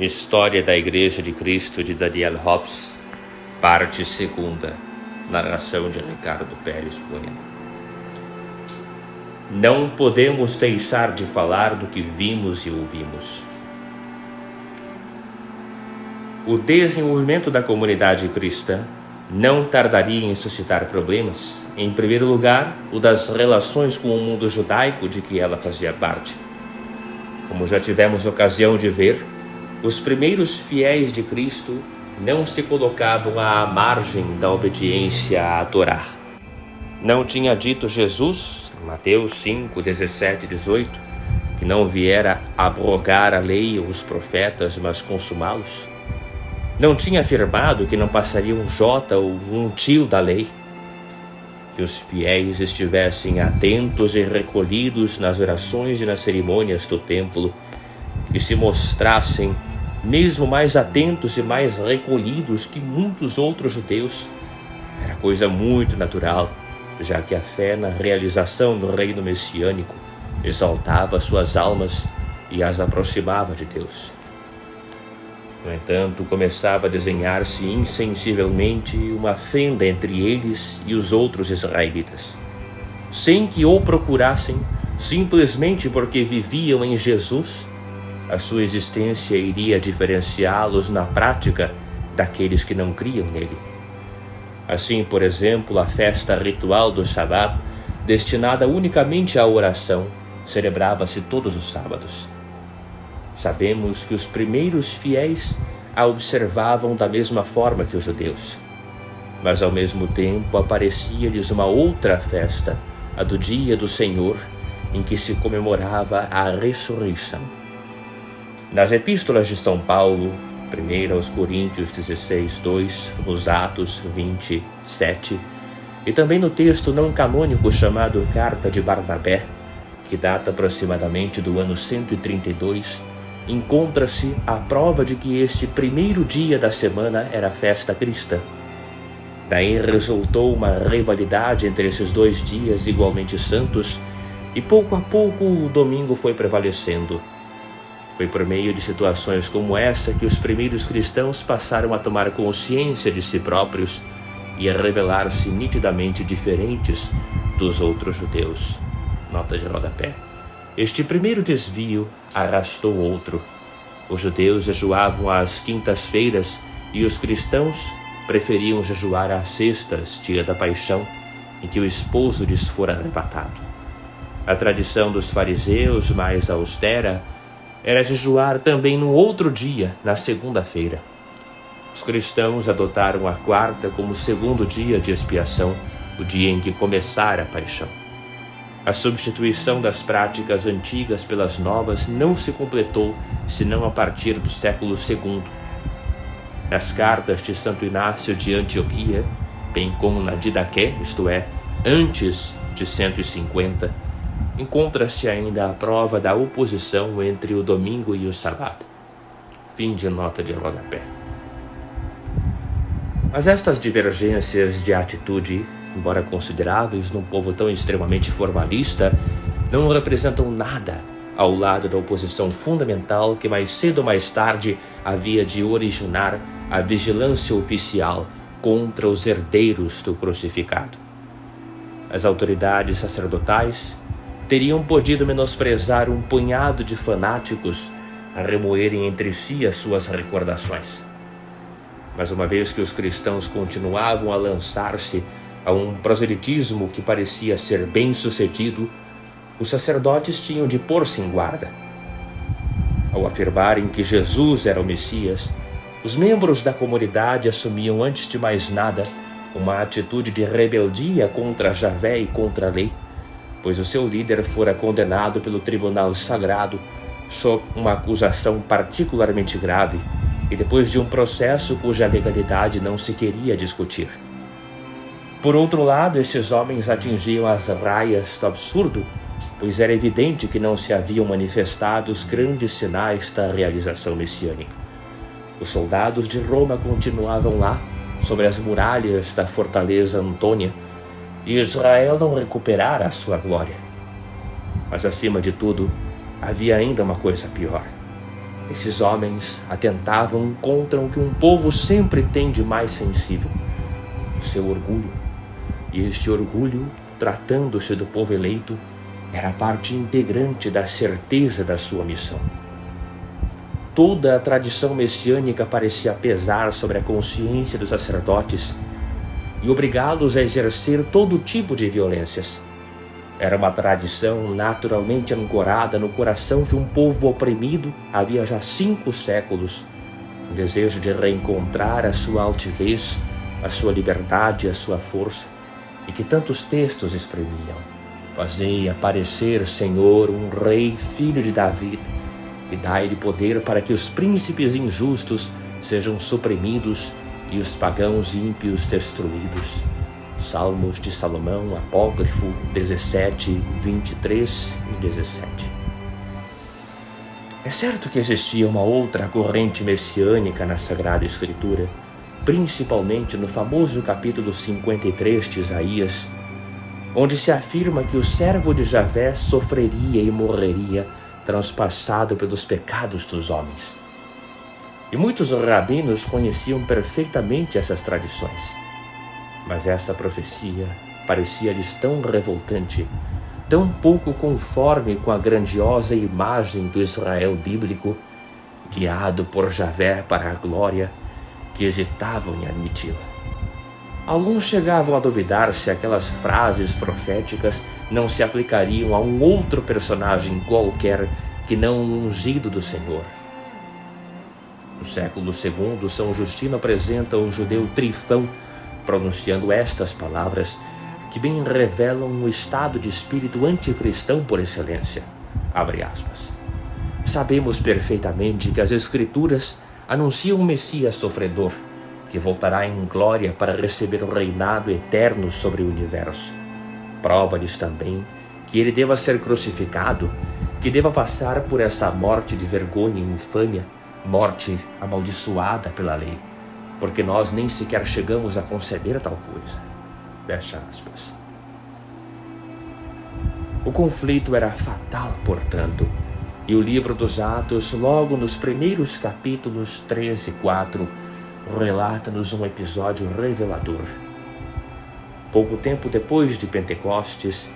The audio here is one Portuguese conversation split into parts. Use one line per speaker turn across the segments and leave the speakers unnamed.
História da Igreja de Cristo de Daniel Hobbes, parte 2ª, narração de Ricardo Pérez Bueno. Não podemos deixar de falar do que vimos e ouvimos. O desenvolvimento da comunidade cristã não tardaria em suscitar problemas. Em primeiro lugar, o das relações com o mundo judaico de que ela fazia parte. Como já tivemos ocasião de ver, os primeiros fiéis de Cristo não se colocavam à margem da obediência à Torá. Não tinha dito Jesus, em Mateus 5, 17 e 18, que não viera abrogar a lei ou os profetas, mas consumá-los? Não tinha afirmado que não passaria um jota ou um til da lei? Que os fiéis estivessem atentos e recolhidos nas orações e nas cerimônias do templo, que se mostrassem mesmo mais atentos e mais recolhidos que muitos outros judeus, era coisa muito natural, já que a fé na realização do reino messiânico exaltava suas almas e as aproximava de Deus. No entanto, começava a desenhar-se insensivelmente uma fenda entre eles e os outros israelitas, sem que o procurassem, simplesmente porque viviam em Jesus. A sua existência iria diferenciá-los na prática daqueles que não criam nele. Assim, por exemplo, a festa ritual do Shabat, destinada unicamente à oração, celebrava-se todos os sábados. Sabemos que os primeiros fiéis a observavam da mesma forma que os judeus, mas ao mesmo tempo aparecia-lhes uma outra festa, a do dia do Senhor, em que se comemorava a ressurreição. Nas epístolas de São Paulo, 1 aos Coríntios 16, 2, nos Atos 27, e também no texto não canônico chamado Carta de Barnabé, que data aproximadamente do ano 132, encontra-se a prova de que este primeiro dia da semana era festa cristã. Daí resultou uma rivalidade entre esses dois dias igualmente santos, e pouco a pouco o domingo foi prevalecendo. Foi por meio de situações como essa que os primeiros cristãos passaram a tomar consciência de si próprios e a revelar-se nitidamente diferentes dos outros judeus. Nota de rodapé. Este primeiro desvio arrastou outro. Os judeus jejuavam às quintas-feiras e os cristãos preferiam jejuar às sextas, dia da paixão, em que o esposo lhes fora arrebatado. A tradição dos fariseus, mais austera, era jejuar também no outro dia, na segunda-feira. Os cristãos adotaram a quarta como segundo dia de expiação, o dia em que começara a paixão. A substituição das práticas antigas pelas novas não se completou senão a partir do século II. Nas cartas de Santo Inácio de Antioquia, bem como na Didaqué, isto é, antes de 150, encontra-se ainda a prova da oposição entre o domingo e o sábado. Fim de nota de rodapé. Mas estas divergências de atitude, embora consideráveis num povo tão extremamente formalista, não representam nada ao lado da oposição fundamental que mais cedo ou mais tarde havia de originar a vigilância oficial contra os herdeiros do crucificado. As autoridades sacerdotais teriam podido menosprezar um punhado de fanáticos a remoerem entre si as suas recordações. Mas uma vez que os cristãos continuavam a lançar-se a um proselitismo que parecia ser bem-sucedido, os sacerdotes tinham de pôr-se em guarda. Ao afirmarem que Jesus era o Messias, os membros da comunidade assumiam antes de mais nada uma atitude de rebeldia contra Javé e contra a lei, pois o seu líder fora condenado pelo tribunal sagrado sob uma acusação particularmente grave e depois de um processo cuja legalidade não se queria discutir. Por outro lado, esses homens atingiam as raias do absurdo, pois era evidente que não se haviam manifestado os grandes sinais da realização messiânica. Os soldados de Roma continuavam lá, sobre as muralhas da fortaleza Antônia, e Israel não recuperara a sua glória. Mas, acima de tudo, havia ainda uma coisa pior. Esses homens atentavam contra o que um povo sempre tem de mais sensível, o seu orgulho. E este orgulho, tratando-se do povo eleito, era parte integrante da certeza da sua missão. Toda a tradição messiânica parecia pesar sobre a consciência dos sacerdotes e obrigá-los a exercer todo tipo de violências. Era uma tradição naturalmente ancorada no coração de um povo oprimido havia já 5 séculos, um desejo de reencontrar a sua altivez, a sua liberdade e a sua força, e que tantos textos exprimiam. Fazei aparecer, Senhor, um rei, filho de Davi, e dai-lhe poder para que os príncipes injustos sejam suprimidos e os pagãos ímpios destruídos. Salmos de Salomão, apócrifo 17, 23 e 17. É certo que existia uma outra corrente messiânica na Sagrada Escritura, principalmente no famoso capítulo 53 de Isaías, onde se afirma que o servo de Javé sofreria e morreria transpassado pelos pecados dos homens. E muitos rabinos conheciam perfeitamente essas tradições. Mas essa profecia parecia-lhes tão revoltante, tão pouco conforme com a grandiosa imagem do Israel bíblico, guiado por Javé para a glória, que hesitavam em admiti-la. Alguns chegavam a duvidar se aquelas frases proféticas não se aplicariam a um outro personagem qualquer que não o ungido do Senhor. No século II, São Justino apresenta o judeu Trifão pronunciando estas palavras que bem revelam um estado de espírito anticristão por excelência. Abre aspas. Sabemos perfeitamente que as Escrituras anunciam um Messias sofredor, que voltará em glória para receber o reinado eterno sobre o universo. Prova-lhes também que ele deva ser crucificado, que deva passar por essa morte de vergonha e infâmia, morte amaldiçoada pela lei, porque nós nem sequer chegamos a conceber tal coisa. Fecha aspas. O conflito era fatal, portanto, e o livro dos Atos, logo nos primeiros capítulos 3 e 4, relata-nos um episódio revelador. Pouco tempo depois de Pentecostes,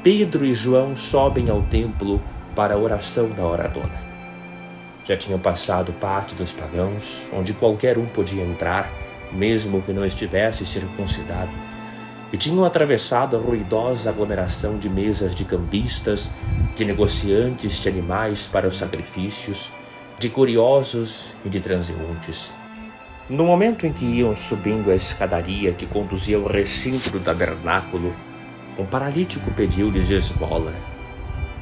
Pedro e João sobem ao templo para a oração da Oradona. Já tinham passado parte dos pagãos, onde qualquer um podia entrar, mesmo que não estivesse circuncidado, e tinham atravessado a ruidosa aglomeração de mesas de cambistas, de negociantes de animais para os sacrifícios, de curiosos e de transeuntes. No momento em que iam subindo a escadaria que conduzia ao recinto do tabernáculo, um paralítico pediu-lhes esmola.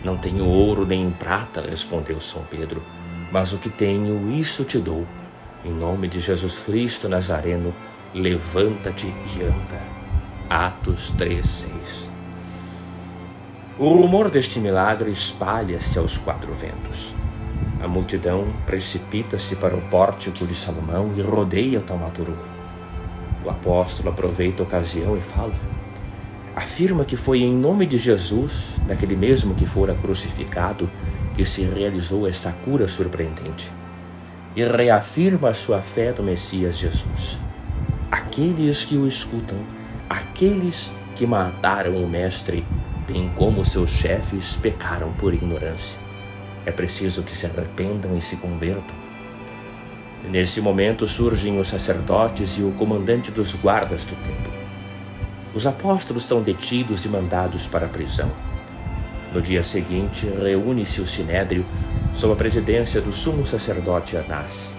Não tenho ouro nem prata, respondeu São Pedro, mas o que tenho, isso te dou. Em nome de Jesus Cristo Nazareno, levanta-te e anda. Atos 3:6. O rumor deste milagre espalha-se aos 4 ventos. A multidão precipita-se para o pórtico de Salomão e rodeia o taumaturgo. O apóstolo aproveita a ocasião e fala. Afirma que foi em nome de Jesus, daquele mesmo que fora crucificado, que se realizou essa cura surpreendente. E reafirma a sua fé no Messias Jesus. Aqueles que o escutam, aqueles que mataram o Mestre, bem como seus chefes, pecaram por ignorância. É preciso que se arrependam e se convertam. Nesse momento surgem os sacerdotes e o comandante dos guardas do templo. Os apóstolos são detidos e mandados para a prisão. No dia seguinte, reúne-se o Sinédrio sob a presidência do sumo sacerdote Anás.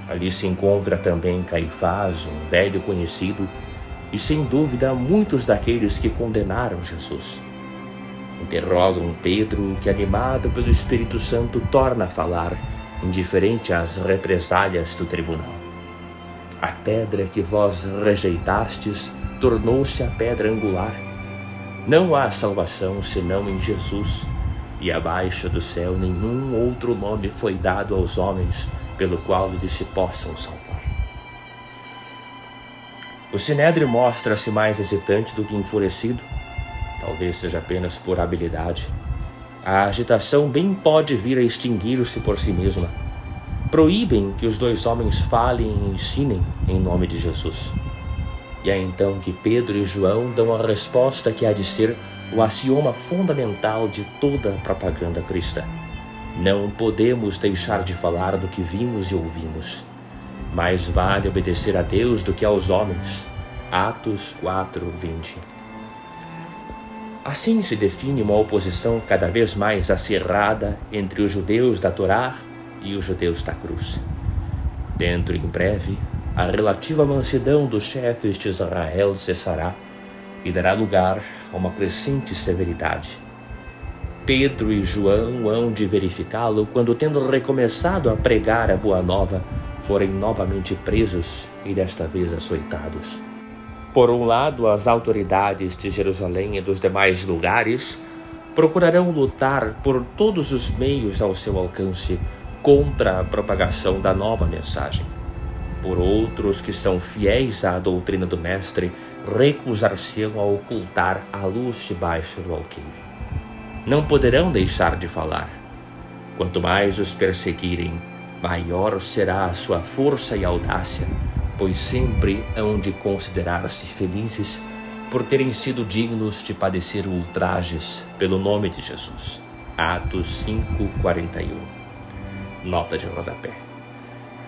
Ali se encontra também Caifás, um velho conhecido, e sem dúvida muitos daqueles que condenaram Jesus. Interrogam Pedro, que animado pelo Espírito Santo torna a falar, indiferente às represálias do tribunal. A pedra que vós rejeitastes tornou-se a pedra angular. Não há salvação senão em Jesus, e abaixo do céu nenhum outro nome foi dado aos homens pelo qual eles se possam salvar. O Sinédrio mostra-se mais hesitante do que enfurecido, talvez seja apenas por habilidade. A agitação bem pode vir a extinguir-se por si mesma, proíbem que os dois homens falem e ensinem em nome de Jesus. E é então que Pedro e João dão a resposta que há de ser o axioma fundamental de toda a propaganda cristã. Não podemos deixar de falar do que vimos e ouvimos. Mais vale obedecer a Deus do que aos homens. Atos 4:20. Assim se define uma oposição cada vez mais acirrada entre os judeus da Torá e os judeus da cruz. Dentro em breve, a relativa mansidão dos chefes de Israel cessará e dará lugar a uma crescente severidade. Pedro e João hão de verificá-lo quando, tendo recomeçado a pregar a boa nova, forem novamente presos e desta vez açoitados. Por um lado, as autoridades de Jerusalém e dos demais lugares procurarão lutar por todos os meios ao seu alcance contra a propagação da nova mensagem. Por outros que são fiéis à doutrina do Mestre, recusar-se-ão a ocultar a luz debaixo do alqueire. Não poderão deixar de falar. Quanto mais os perseguirem, maior será a sua força e audácia, pois sempre hão de considerar-se felizes por terem sido dignos de padecer ultrajes pelo nome de Jesus. Atos 5:41. Nota de rodapé.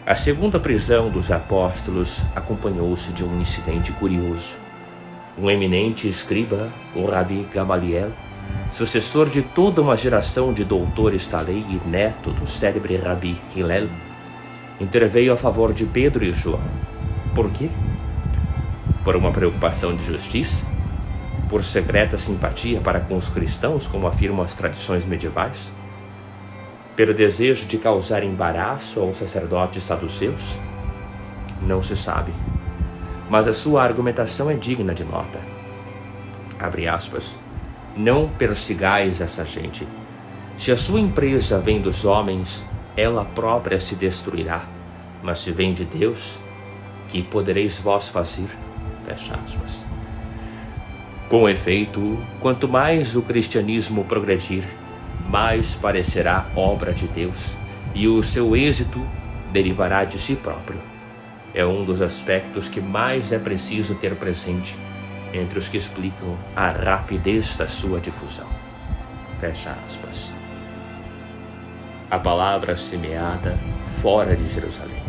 A segunda prisão dos apóstolos acompanhou-se de um incidente curioso. Um eminente escriba, o Rabi Gamaliel, sucessor de toda uma geração de doutores da lei e neto do célebre Rabi Hillel, interveio a favor de Pedro e João. Por quê? Por uma preocupação de justiça? Por secreta simpatia para com os cristãos, como afirmam as tradições medievais? Pelo desejo de causar embaraço aos sacerdotes saduceus? Não se sabe, mas a sua argumentação é digna de nota. Abre aspas. Não persigais essa gente. Se a sua empresa vem dos homens, ela própria se destruirá. Mas se vem de Deus, que podereis vós fazer? Fecha aspas. Com efeito, quanto mais o cristianismo progredir, mais parecerá obra de Deus, e o seu êxito derivará de si próprio. É um dos aspectos que mais é preciso ter presente entre os que explicam a rapidez da sua difusão. Fecha aspas. A palavra semeada fora de Jerusalém.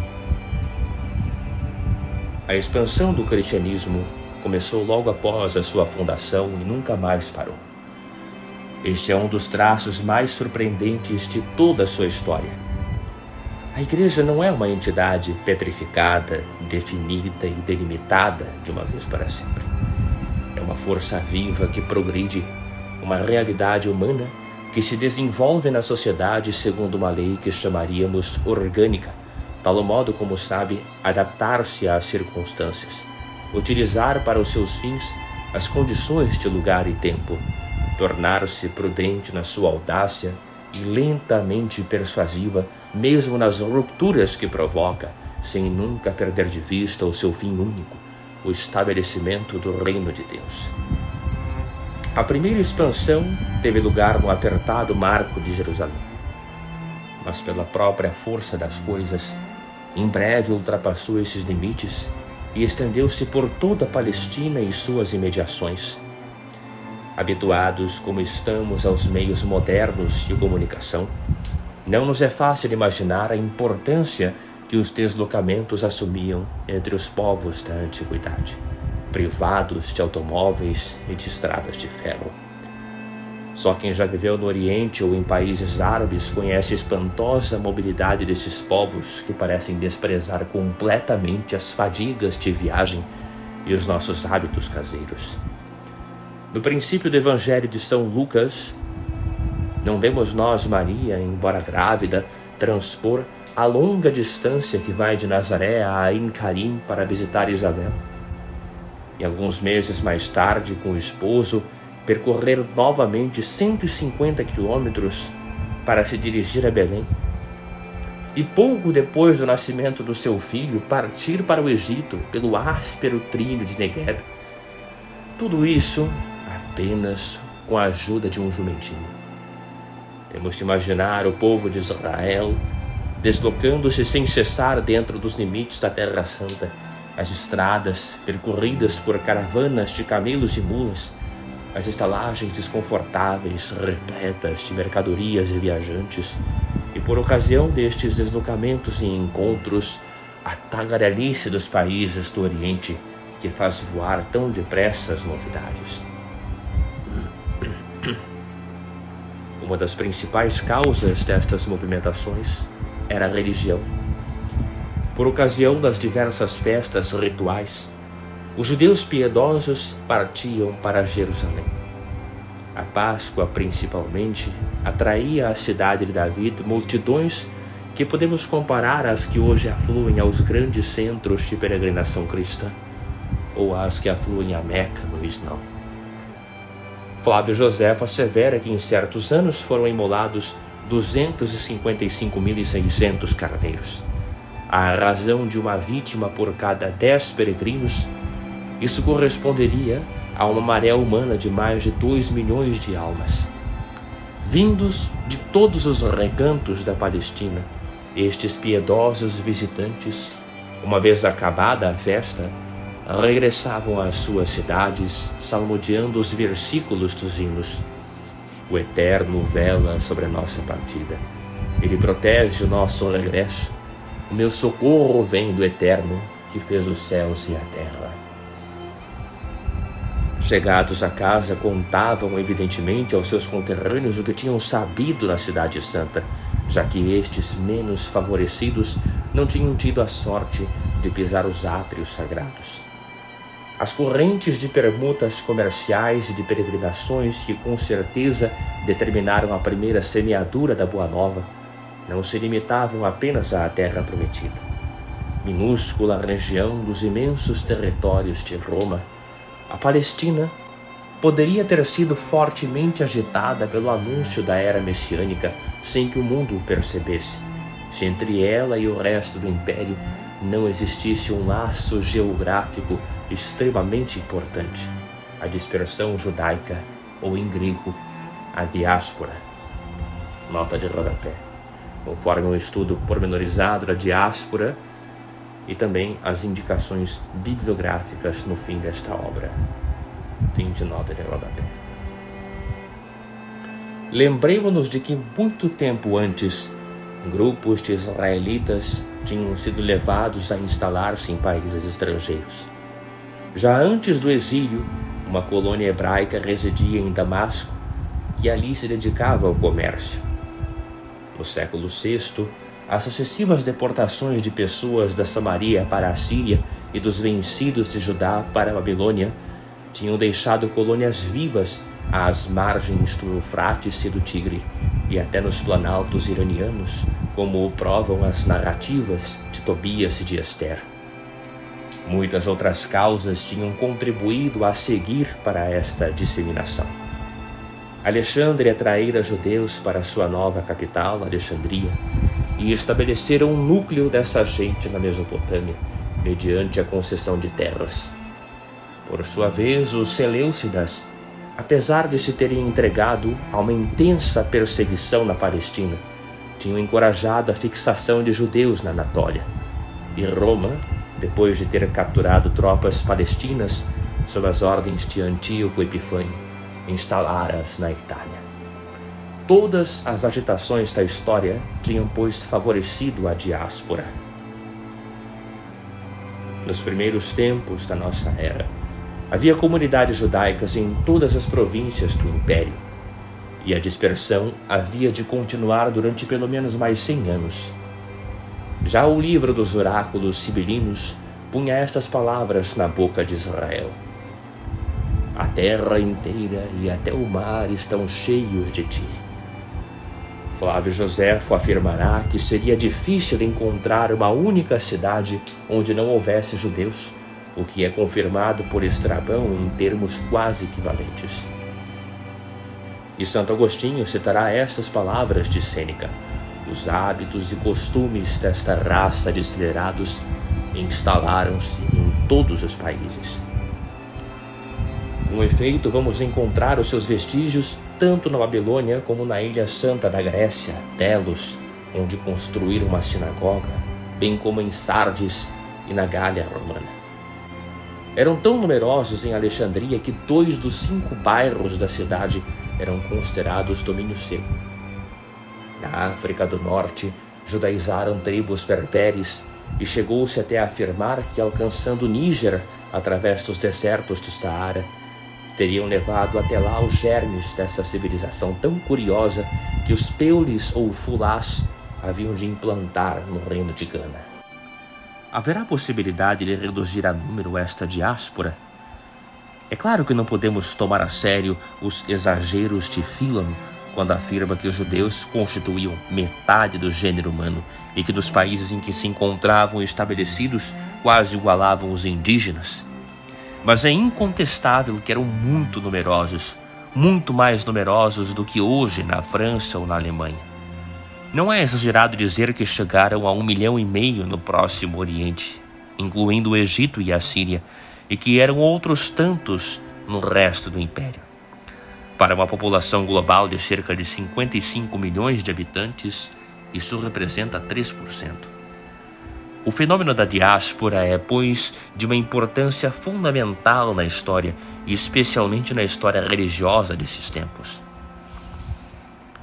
A expansão do cristianismo começou logo após a sua fundação e nunca mais parou. Este é um dos traços mais surpreendentes de toda a sua história. A Igreja não é uma entidade petrificada, definida e delimitada de uma vez para sempre. É uma força viva que progride, uma realidade humana que se desenvolve na sociedade segundo uma lei que chamaríamos orgânica, tal modo como sabe adaptar-se às circunstâncias, utilizar para os seus fins as condições de lugar e tempo, tornar-se prudente na sua audácia e lentamente persuasiva, mesmo nas rupturas que provoca, sem nunca perder de vista o seu fim único, o estabelecimento do reino de Deus. A primeira expansão teve lugar no apertado marco de Jerusalém, mas pela própria força das coisas, em breve ultrapassou esses limites e estendeu-se por toda a Palestina e suas imediações. Habituados como estamos aos meios modernos de comunicação, não nos é fácil imaginar a importância que os deslocamentos assumiam entre os povos da antiguidade, privados de automóveis e de estradas de ferro. Só quem já viveu no Oriente ou em países árabes conhece a espantosa mobilidade desses povos que parecem desprezar completamente as fadigas de viagem e os nossos hábitos caseiros. No princípio do Evangelho de São Lucas, não vemos nós Maria, embora grávida, transpor a longa distância que vai de Nazaré a Ain Karim para visitar Isabel. E alguns meses mais tarde, com o esposo, percorrer novamente 150 quilômetros para se dirigir a Belém. E pouco depois do nascimento do seu filho, partir para o Egito pelo áspero trilho de Negueb. Tudo isso apenas com a ajuda de um jumentinho. Temos de imaginar o povo de Israel deslocando-se sem cessar dentro dos limites da Terra Santa. As estradas, percorridas por caravanas de camelos e mulas, as estalagens desconfortáveis, repletas de mercadorias e viajantes, e por ocasião destes deslocamentos e encontros, a tagarelice dos países do Oriente, que faz voar tão depressa as novidades. Uma das principais causas destas movimentações era a religião. Por ocasião das diversas festas rituais, os judeus piedosos partiam para Jerusalém. A Páscoa, principalmente, atraía à cidade de David multidões que podemos comparar às que hoje afluem aos grandes centros de peregrinação cristã ou às que afluem a Meca no Islã. Flávio Josefo assevera que em certos anos foram imolados 255.600 carneiros. À razão de uma vítima por cada 10 peregrinos, isso corresponderia a uma maré humana de mais de 2 milhões de almas. Vindos de todos os recantos da Palestina, estes piedosos visitantes, uma vez acabada a festa, regressavam às suas cidades, salmodiando os versículos dos hinos. O Eterno vela sobre a nossa partida. Ele protege o nosso regresso. O meu socorro vem do Eterno, que fez os céus e a terra. Chegados a casa, contavam evidentemente aos seus conterrâneos o que tinham sabido na Cidade Santa, já que estes menos favorecidos não tinham tido a sorte de pisar os átrios sagrados. As correntes de permutas comerciais e de peregrinações que com certeza determinaram a primeira semeadura da Boa Nova não se limitavam apenas à Terra Prometida. Minúscula região dos imensos territórios de Roma, a Palestina poderia ter sido fortemente agitada pelo anúncio da era messiânica sem que o mundo o percebesse, se entre ela e o resto do império não existisse um laço geográfico extremamente importante, a dispersão judaica, ou em grego, a diáspora. Nota de rodapé. Conforme um estudo pormenorizado da diáspora e também as indicações bibliográficas no fim desta obra. Fim de nota de rodapé. Lembremos-nos de que muito tempo antes, grupos de israelitas tinham sido levados a instalar-se em países estrangeiros. Já antes do exílio, uma colônia hebraica residia em Damasco e ali se dedicava ao comércio. No século VI, as sucessivas deportações de pessoas da Samaria para a Síria e dos vencidos de Judá para a Babilônia tinham deixado colônias vivas às margens do Eufrates e do Tigre e até nos planaltos iranianos, como o provam as narrativas de Tobias e de Ester. Muitas outras causas tinham contribuído a seguir para esta disseminação. Alexandre atraíra judeus para sua nova capital, Alexandria, e estabeleceram um núcleo dessa gente na Mesopotâmia, mediante a concessão de terras. Por sua vez, os seleucidas, apesar de se terem entregado a uma intensa perseguição na Palestina, tinham encorajado a fixação de judeus na Anatólia. E Roma, depois de ter capturado tropas palestinas sob as ordens de Antíoco Epifânio, instalaram-se na Itália. Todas as agitações da história tinham, pois, favorecido a diáspora. Nos primeiros tempos da nossa era, havia comunidades judaicas em todas as províncias do Império, e a dispersão havia de continuar durante pelo menos mais 100 anos. Já o livro dos oráculos sibilinos punha estas palavras na boca de Israel: a terra inteira e até o mar estão cheios de ti. Flávio Josefo afirmará que seria difícil encontrar uma única cidade onde não houvesse judeus, o que é confirmado por Estrabão em termos quase equivalentes. E Santo Agostinho citará estas palavras de Sêneca: os hábitos e costumes desta raça de acelerados instalaram-se em todos os países. Com efeito, vamos encontrar os seus vestígios tanto na Babilônia como na Ilha Santa da Grécia, Delos, onde construir uma sinagoga, bem como em Sardes e na Gália romana. Eram tão numerosos em Alexandria que 2 dos 5 bairros da cidade eram considerados domínio seu. Na África do Norte, judaizaram tribos berberes e chegou-se até a afirmar que, alcançando o Níger através dos desertos do Saara, teriam levado até lá os germes dessa civilização tão curiosa que os peules ou fulás haviam de implantar no reino de Gana. Haverá possibilidade de reduzir a número esta diáspora? É claro que não podemos tomar a sério os exageros de Philon quando afirma que os judeus constituíam metade do gênero humano e que nos países em que se encontravam estabelecidos quase igualavam os indígenas. Mas é incontestável que eram muito numerosos, muito mais numerosos do que hoje na França ou na Alemanha. Não é exagerado dizer que chegaram a 1,5 milhão no Próximo Oriente, incluindo o Egito e a Síria, e que eram outros tantos no resto do Império. Para uma população global de cerca de 55 milhões de habitantes, isso representa 3%. O fenômeno da diáspora é, pois, de uma importância fundamental na história, e especialmente na história religiosa desses tempos.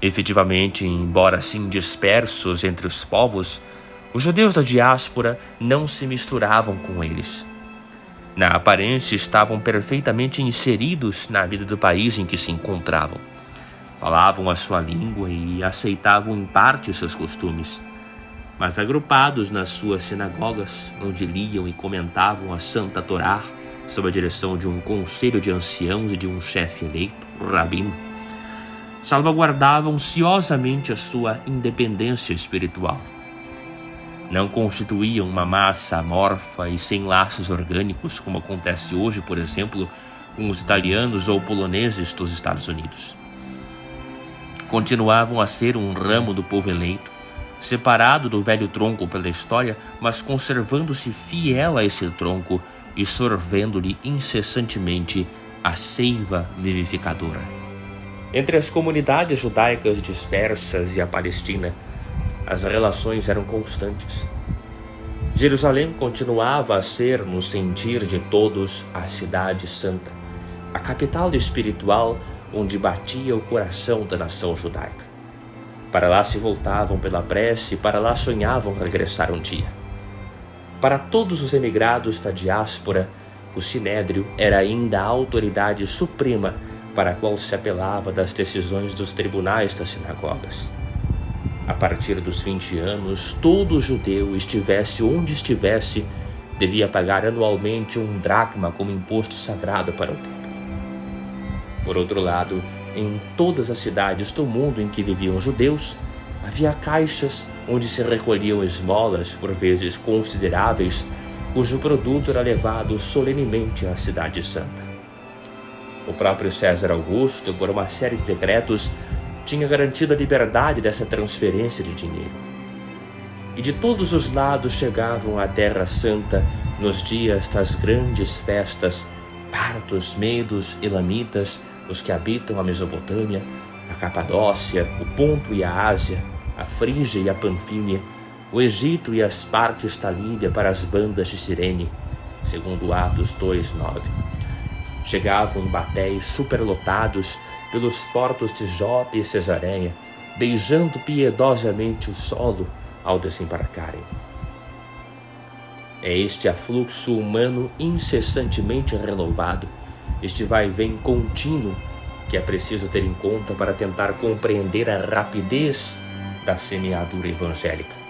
Efetivamente, embora assim dispersos entre os povos, os judeus da diáspora não se misturavam com eles. Na aparência, estavam perfeitamente inseridos na vida do país em que se encontravam. Falavam a sua língua e aceitavam em parte seus costumes, mas agrupados nas suas sinagogas, onde liam e comentavam a Santa Torá, sob a direção de um conselho de anciãos e de um chefe eleito, o rabino, salvaguardavam ciosamente a sua independência espiritual. Não constituíam uma massa amorfa e sem laços orgânicos, como acontece hoje, por exemplo, com os italianos ou poloneses dos Estados Unidos. Continuavam a ser um ramo do povo eleito, separado do velho tronco pela história, mas conservando-se fiel a esse tronco e sorvendo-lhe incessantemente a seiva vivificadora. Entre as comunidades judaicas dispersas e a Palestina, as relações eram constantes. Jerusalém continuava a ser, no sentir de todos, a cidade santa, a capital espiritual onde batia o coração da nação judaica. Para lá se voltavam pela prece e para lá sonhavam regressar um dia. Para todos os emigrados da diáspora, o Sinédrio era ainda a autoridade suprema para a qual se apelava das decisões dos tribunais das sinagogas. A partir dos 20 anos, todo judeu, estivesse onde estivesse, devia pagar anualmente 1 dracma como imposto sagrado para o templo. Por outro lado, em todas as cidades do mundo em que viviam judeus, havia caixas onde se recolhiam esmolas, por vezes consideráveis, cujo produto era levado solenemente à cidade santa. O próprio César Augusto, por uma série de decretos, tinha garantido a liberdade dessa transferência de dinheiro. E de todos os lados chegavam à Terra Santa, nos dias das grandes festas, partos, medos, elamitas, os que habitam a Mesopotâmia, a Capadócia, o Ponto e a Ásia, a Frígia e a Panfília, o Egito e as partes da Líbia para as bandas de Cirene, segundo Atos 2:9. Chegavam em batéis superlotados pelos portos de Jope e Cesareia, beijando piedosamente o solo ao desembarcarem. É este afluxo humano incessantemente renovado, este vai-vem contínuo, que é preciso ter em conta para tentar compreender a rapidez da semeadura evangélica.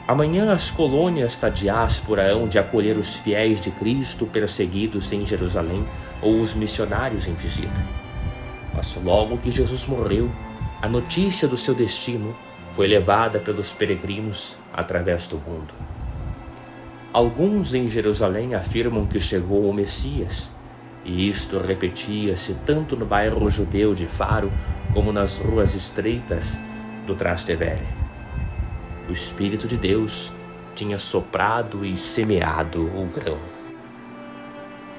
Amanhã as colônias da diáspora hão de acolher os fiéis de Cristo perseguidos em Jerusalém ou os missionários em visita. Mas logo que Jesus morreu, a notícia do seu destino foi levada pelos peregrinos através do mundo. Alguns em Jerusalém afirmam que chegou o Messias, e isto repetia-se tanto no bairro judeu de Faro como nas ruas estreitas do Trastevere. O Espírito de Deus tinha soprado e semeado o grão.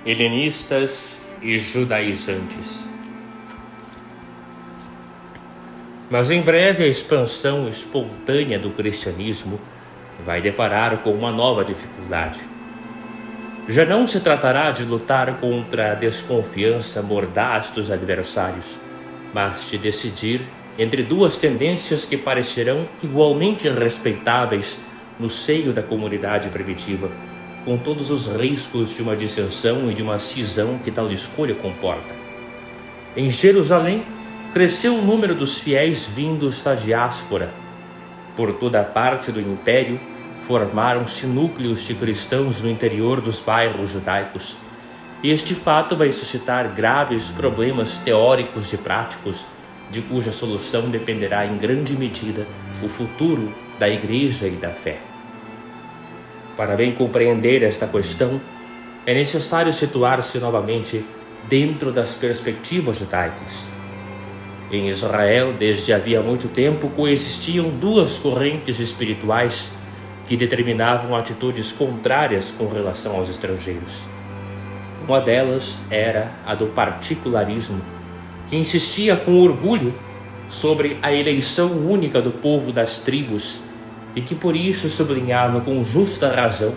Helenistas e judaizantes. Mas em breve a expansão espontânea do cristianismo vai deparar com uma nova dificuldade. Já não se tratará de lutar contra a desconfiança mordaz dos adversários, mas de decidir entre duas tendências que parecerão igualmente respeitáveis no seio da comunidade primitiva, com todos os riscos de uma dissensão e de uma cisão que tal escolha comporta. Em Jerusalém, cresceu o número dos fiéis vindos da diáspora. Por toda a parte do império, formaram-se núcleos de cristãos no interior dos bairros judaicos. E este fato vai suscitar graves problemas teóricos e práticos, de cuja solução dependerá em grande medida o futuro da Igreja e da fé. Para bem compreender esta questão, é necessário situar-se novamente dentro das perspectivas judaicas. Em Israel, desde havia muito tempo, coexistiam duas correntes espirituais que determinavam atitudes contrárias com relação aos estrangeiros. Uma delas era a do particularismo, que insistia com orgulho sobre a eleição única do povo das tribos e que por isso sublinhava com justa razão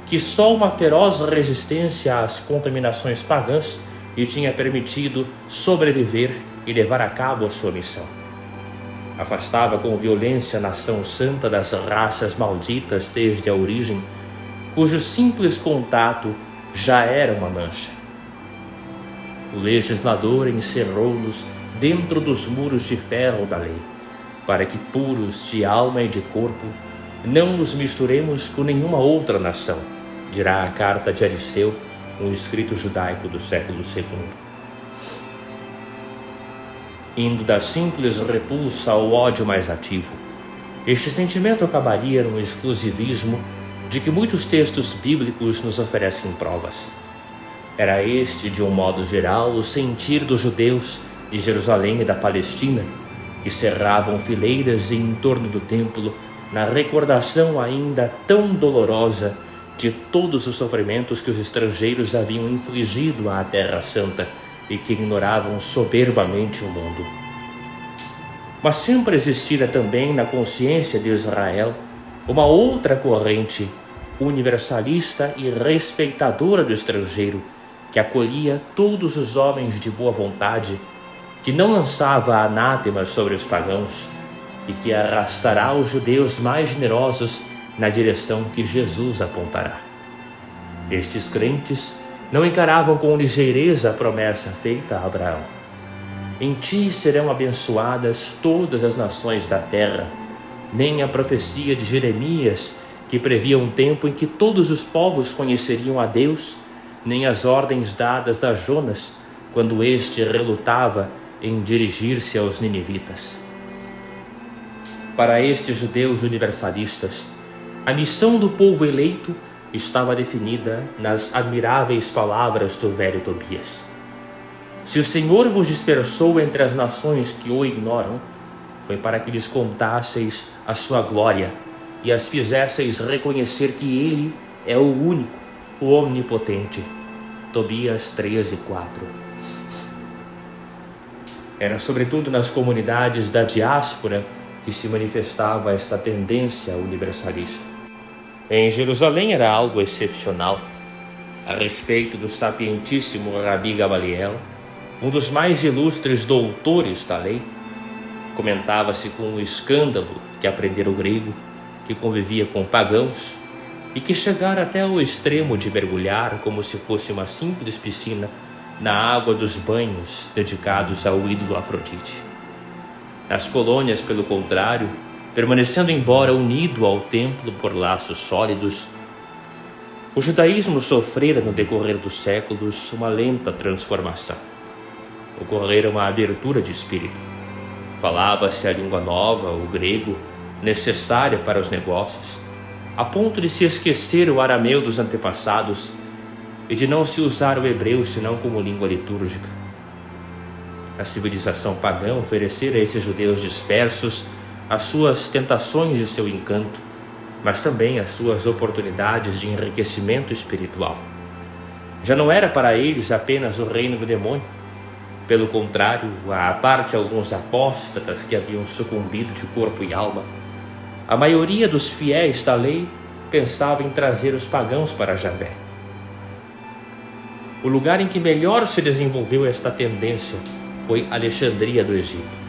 que só uma feroz resistência às contaminações pagãs lhe tinha permitido sobreviver e levar a cabo a sua missão. Afastava com violência a nação santa das raças malditas desde a origem, cujo simples contato já era uma mancha. O legislador encerrou-nos dentro dos muros de ferro da lei, para que, puros de alma e de corpo, não nos misturemos com nenhuma outra nação, dirá a carta de Aristeu, um escrito judaico do século II. Indo da simples repulsa ao ódio mais ativo, este sentimento acabaria num exclusivismo de que muitos textos bíblicos nos oferecem provas. Era este, de um modo geral, o sentir dos judeus de Jerusalém e da Palestina, que cerravam fileiras em torno do templo, na recordação ainda tão dolorosa de todos os sofrimentos que os estrangeiros haviam infligido à Terra Santa e que ignoravam soberbamente o mundo. Mas sempre existira também na consciência de Israel uma outra corrente universalista e respeitadora do estrangeiro, que acolhia todos os homens de boa vontade, que não lançava anátemas sobre os pagãos e que arrastará os judeus mais generosos na direção que Jesus apontará. Estes crentes não encaravam com ligeireza a promessa feita a Abraão. Em ti serão abençoadas todas as nações da terra, nem a profecia de Jeremias, que previa um tempo em que todos os povos conheceriam a Deus, nem as ordens dadas a Jonas, quando este relutava em dirigir-se aos ninivitas. Para estes judeus universalistas, a missão do povo eleito estava definida nas admiráveis palavras do velho Tobias. Se o Senhor vos dispersou entre as nações que o ignoram, foi para que lhes contasseis a sua glória e as fizesseis reconhecer que Ele é o único, o onipotente. Tobias 13:4. Era sobretudo nas comunidades da diáspora que se manifestava essa tendência universalista. Em Jerusalém era algo excepcional. A respeito do sapientíssimo Rabi Gamaliel, um dos mais ilustres doutores da lei, comentava-se com um escândalo que aprendera o grego, que convivia com pagãos e que chegara até ao extremo de mergulhar como se fosse uma simples piscina na água dos banhos dedicados ao ídolo Afrodite. Nas colônias, pelo contrário, permanecendo embora unido ao templo por laços sólidos, o judaísmo sofrera no decorrer dos séculos uma lenta transformação. Ocorrera uma abertura de espírito. Falava-se a língua nova, o grego, necessária para os negócios, a ponto de se esquecer o arameu dos antepassados e de não se usar o hebreu senão como língua litúrgica. A civilização pagã oferecera a esses judeus dispersos as suas tentações de seu encanto, mas também as suas oportunidades de enriquecimento espiritual. Já não era para eles apenas o reino do demônio, Pelo contrário, à parte alguns apóstatas que haviam sucumbido de corpo e alma, a maioria dos fiéis da lei pensava em trazer os pagãos para Javé. O lugar em que melhor se desenvolveu esta tendência foi Alexandria do Egito.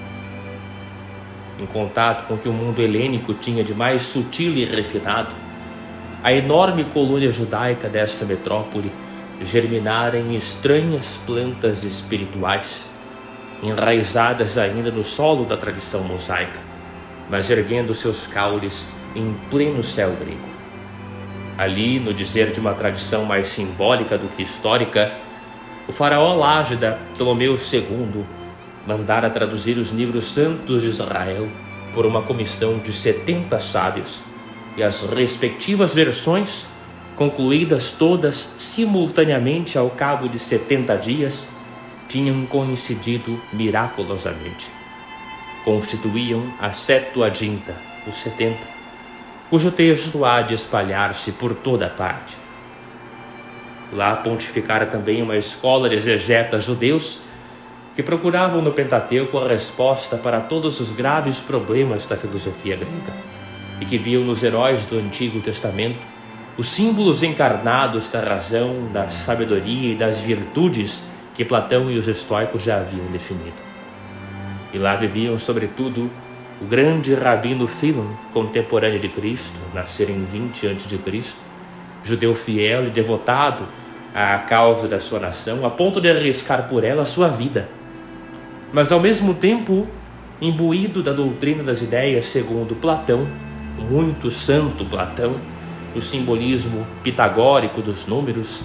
Em contato com o que o mundo helênico tinha de mais sutil e refinado, a enorme colônia judaica dessa metrópole germinara em estranhas plantas espirituais, enraizadas ainda no solo da tradição mosaica, mas erguendo seus caules em pleno céu grego. Ali, no dizer de uma tradição mais simbólica do que histórica, o faraó Lágida Ptolomeu II mandara traduzir os livros santos de Israel por uma comissão de 70 sábios, e as respectivas versões, concluídas todas simultaneamente ao cabo de 70 dias, tinham coincidido miraculosamente. Constituíam a Septuaginta, os 70, cujo texto há de espalhar-se por toda parte. Lá pontificara também uma escola de exegetas judeus que procuravam no Pentateuco a resposta para todos os graves problemas da filosofia grega, e que viam nos heróis do Antigo Testamento os símbolos encarnados da razão, da sabedoria e das virtudes que Platão e os estoicos já haviam definido. E lá viviam, sobretudo, o grande rabino Filon, contemporâneo de Cristo, nascera em 20 a.C., judeu fiel e devotado à causa da sua nação, a ponto de arriscar por ela a sua vida, mas ao mesmo tempo imbuído da doutrina das ideias segundo Platão, o muito santo Platão, do simbolismo pitagórico dos números,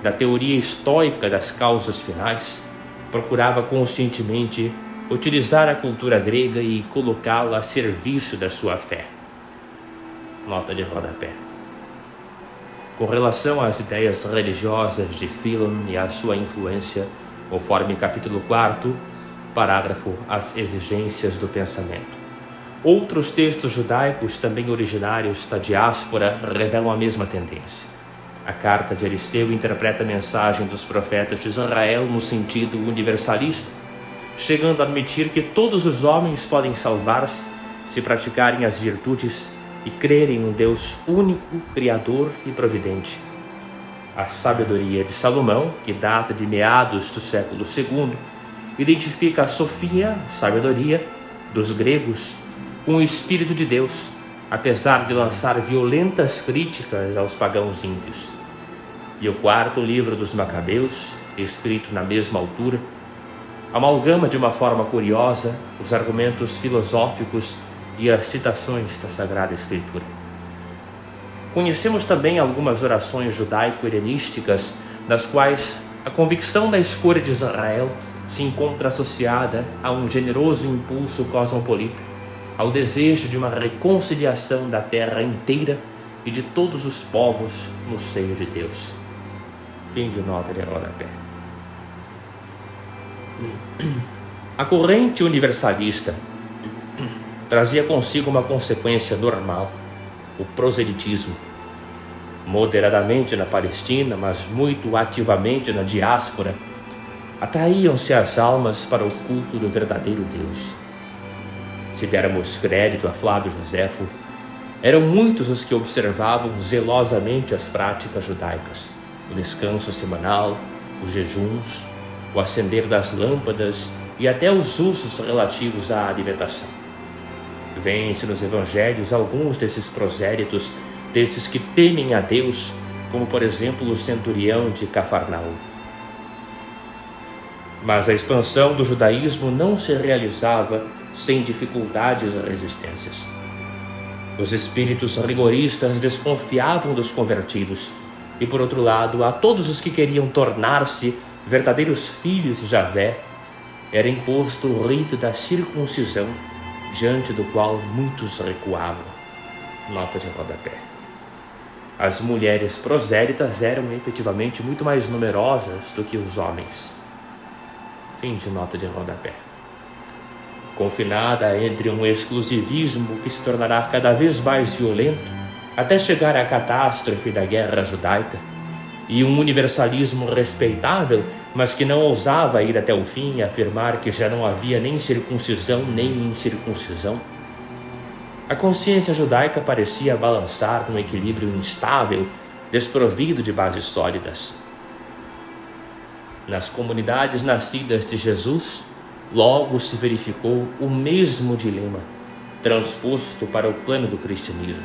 da teoria estoica das causas finais, procurava conscientemente utilizar a cultura grega e colocá-la a serviço da sua fé. Nota de rodapé. Com relação às ideias religiosas de Filon e à sua influência, conforme capítulo 4, parágrafo As exigências do pensamento. Outros textos judaicos, também originários da diáspora, revelam a mesma tendência. A carta de Aristeu interpreta a mensagem dos profetas de Israel no sentido universalista, chegando a admitir que todos os homens podem salvar-se se praticarem as virtudes e crerem no Deus único, criador e providente. A sabedoria de Salomão, que data de meados do século II, identifica a sofia, sabedoria, dos gregos com o Espírito de Deus, apesar de lançar violentas críticas aos pagãos ímpios. E o quarto livro dos Macabeus, escrito na mesma altura, amalgama de uma forma curiosa os argumentos filosóficos e as citações da Sagrada Escritura. Conhecemos também algumas orações judaico-helenísticas, nas quais a convicção da escolha de Israel se encontra associada a um generoso impulso cosmopolita, ao desejo de uma reconciliação da terra inteira e de todos os povos no seio de Deus. Fim de nota de rodapé. A corrente universalista trazia consigo uma consequência normal, o proselitismo. Moderadamente na Palestina, mas muito ativamente na diáspora, atraíam-se as almas para o culto do verdadeiro Deus. Se dermos crédito a Flávio Joséfo, eram muitos os que observavam zelosamente as práticas judaicas, o descanso semanal, os jejuns, o acender das lâmpadas e até os usos relativos à alimentação. Vêem-se nos evangelhos alguns desses prosélitos, desses que temem a Deus, como por exemplo o centurião de Cafarnaum. Mas a expansão do judaísmo não se realizava sem dificuldades e resistências. Os espíritos rigoristas desconfiavam dos convertidos e, por outro lado, a todos os que queriam tornar-se verdadeiros filhos de Javé, era imposto o rito da circuncisão, diante do qual muitos recuavam. Nota de rodapé. As mulheres prosélitas eram efetivamente muito mais numerosas do que os homens. Fim de nota de rodapé. Confinada entre um exclusivismo que se tornará cada vez mais violento, até chegar à catástrofe da guerra judaica, e um universalismo respeitável mas que não ousava ir até o fim e afirmar que já não havia nem circuncisão nem incircuncisão. A consciência judaica parecia balançar num equilíbrio instável, desprovido de bases sólidas. Nas comunidades nascidas de Jesus, logo se verificou o mesmo dilema, transposto para o plano do cristianismo.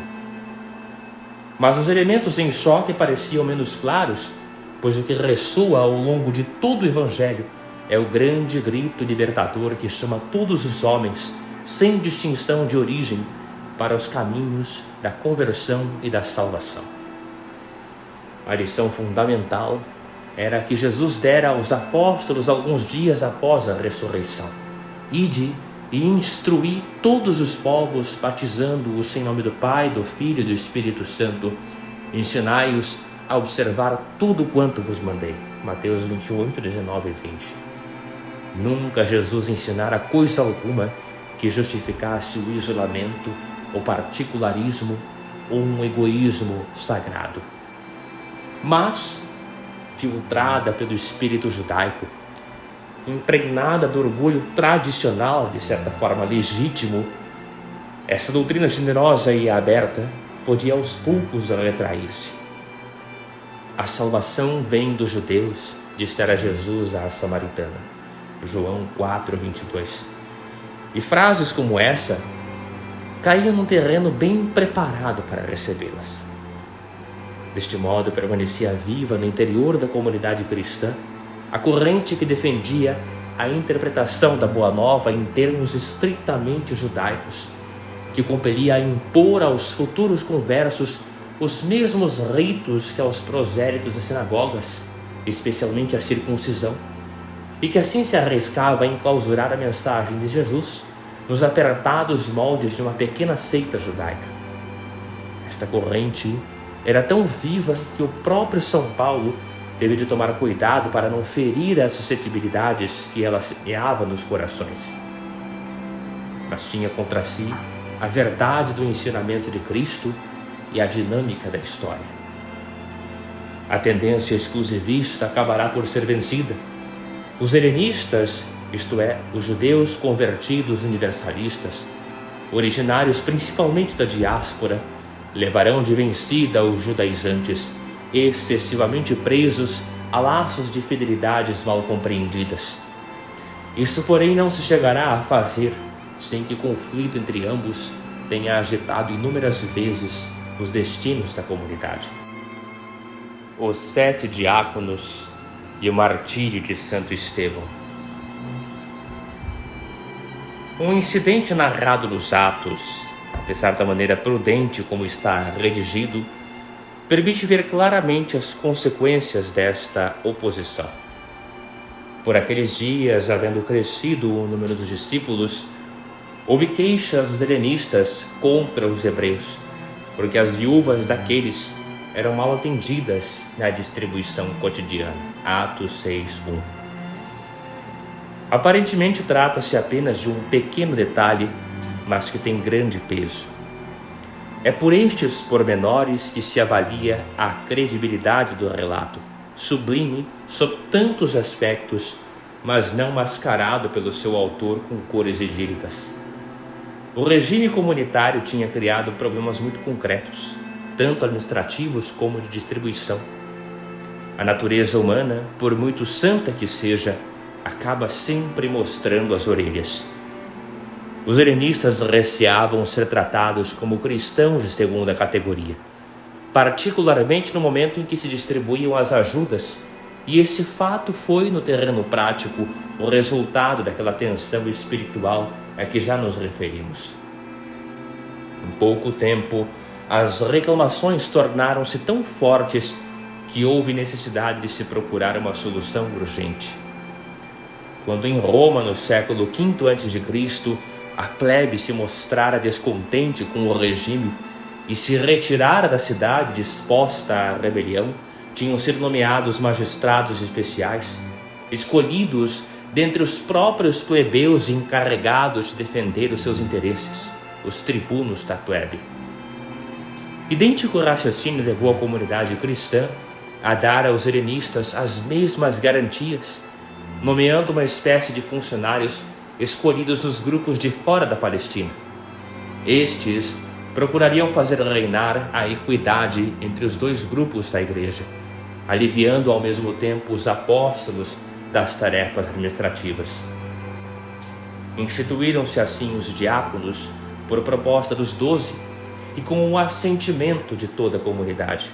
Mas os elementos em choque pareciam menos claros, pois o que ressoa ao longo de todo o Evangelho é o grande grito libertador que chama todos os homens, sem distinção de origem, para os caminhos da conversão e da salvação. A lição fundamental era a que Jesus dera aos apóstolos alguns dias após a ressurreição. Ide e instruí todos os povos, batizando-os em nome do Pai, do Filho e do Espírito Santo. Ensinai-os a observar tudo quanto vos mandei. Mateus 28, 19 e 20. Nunca Jesus ensinara coisa alguma que justificasse o isolamento, o particularismo ou um egoísmo sagrado. Mas, filtrada pelo espírito judaico, impregnada do orgulho tradicional, de certa forma legítimo, essa doutrina generosa e aberta podia aos poucos retrair-se. A salvação vem dos judeus, dissera Jesus à samaritana. João 4:22. E frases como essa caíam num terreno bem preparado para recebê-las. Deste modo, permanecia viva no interior da comunidade cristã a corrente que defendia a interpretação da Boa Nova em termos estritamente judaicos, que compelia a impor aos futuros conversos os mesmos ritos que aos prosélitos das sinagogas, especialmente a circuncisão, e que assim se arriscava a enclausurar a mensagem de Jesus nos apertados moldes de uma pequena seita judaica. Esta corrente era tão viva que o próprio São Paulo teve de tomar cuidado para não ferir as suscetibilidades que ela semeava nos corações. Mas tinha contra si a verdade do ensinamento de Cristo e a dinâmica da história. A tendência exclusivista acabará por ser vencida. Os helenistas, isto é, os judeus convertidos universalistas, originários principalmente da diáspora, levarão de vencida os judaizantes, excessivamente presos a laços de fidelidades mal compreendidas. Isso, porém, não se chegará a fazer sem que o conflito entre ambos tenha agitado inúmeras vezes os destinos da comunidade. Os 7 diáconos e o martírio de Santo Estevão. Um incidente narrado nos Atos, apesar da maneira prudente como está redigido, permite ver claramente as consequências desta oposição. Por aqueles dias, havendo crescido o número dos discípulos, houve queixas dos helenistas contra os hebreus, porque as viúvas daqueles eram mal atendidas na distribuição cotidiana. Atos 6:1. Aparentemente trata-se apenas de um pequeno detalhe, mas que tem grande peso. É por estes pormenores que se avalia a credibilidade do relato, sublime sob tantos aspectos, mas não mascarado pelo seu autor com cores idílicas. O regime comunitário tinha criado problemas muito concretos, tanto administrativos como de distribuição. A natureza humana, por muito santa que seja, acaba sempre mostrando as orelhas. Os helenistas receavam ser tratados como cristãos de segunda categoria, particularmente no momento em que se distribuíam as ajudas, e esse fato foi, no terreno prático, o resultado daquela tensão espiritual a que já nos referimos. Em pouco tempo, as reclamações tornaram-se tão fortes que houve necessidade de se procurar uma solução urgente. Quando em Roma, no século V a.C., a plebe se mostrara descontente com o regime e se retirara da cidade disposta à rebelião, tinham sido nomeados magistrados especiais, escolhidos dentre os próprios plebeus encarregados de defender os seus interesses, os tribunos da plebe. Idêntico raciocínio levou a comunidade cristã a dar aos helenistas as mesmas garantias, nomeando uma espécie de funcionários escolhidos nos grupos de fora da Palestina. Estes procurariam fazer reinar a equidade entre os dois grupos da igreja, aliviando ao mesmo tempo os apóstolos das tarefas administrativas. Instituíram-se assim os diáconos por proposta dos 12 e com o assentimento de toda a comunidade.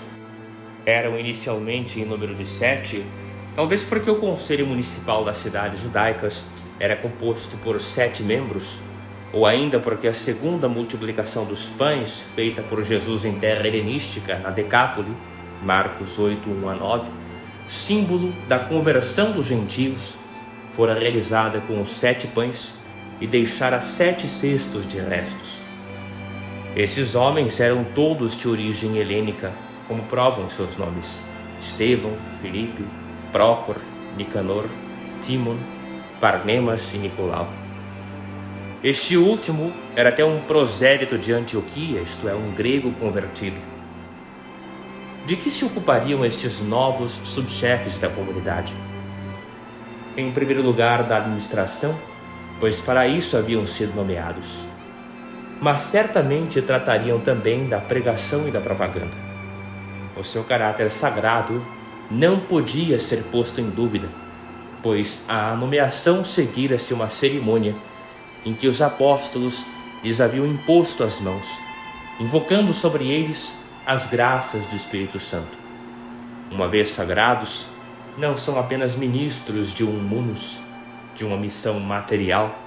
Eram inicialmente em número de 7, talvez porque o conselho municipal das cidades judaicas era composto por 7 membros, ou ainda porque a segunda multiplicação dos pães, feita por Jesus em terra helenística, na Decápole, Marcos 8, 1-9, símbolo da conversão dos gentios, fora realizada com os 7 pães e deixara 7 cestos de restos. Esses homens eram todos de origem helênica, como provam seus nomes: Estevão, Filipe, Prócor, Nicanor, Tímon, Parmenas e Nicolau. Este último era até um prosélito de Antioquia, isto é, um grego convertido. De que se ocupariam estes novos subchefes da comunidade? Em primeiro lugar, da administração, pois para isso haviam sido nomeados. Mas certamente tratariam também da pregação e da propaganda. O seu caráter sagrado não podia ser posto em dúvida, pois a nomeação seguira-se uma cerimônia em que os apóstolos lhes haviam imposto as mãos, invocando sobre eles as graças do Espírito Santo. Uma vez sagrados, não são apenas ministros de um munus, de uma missão material,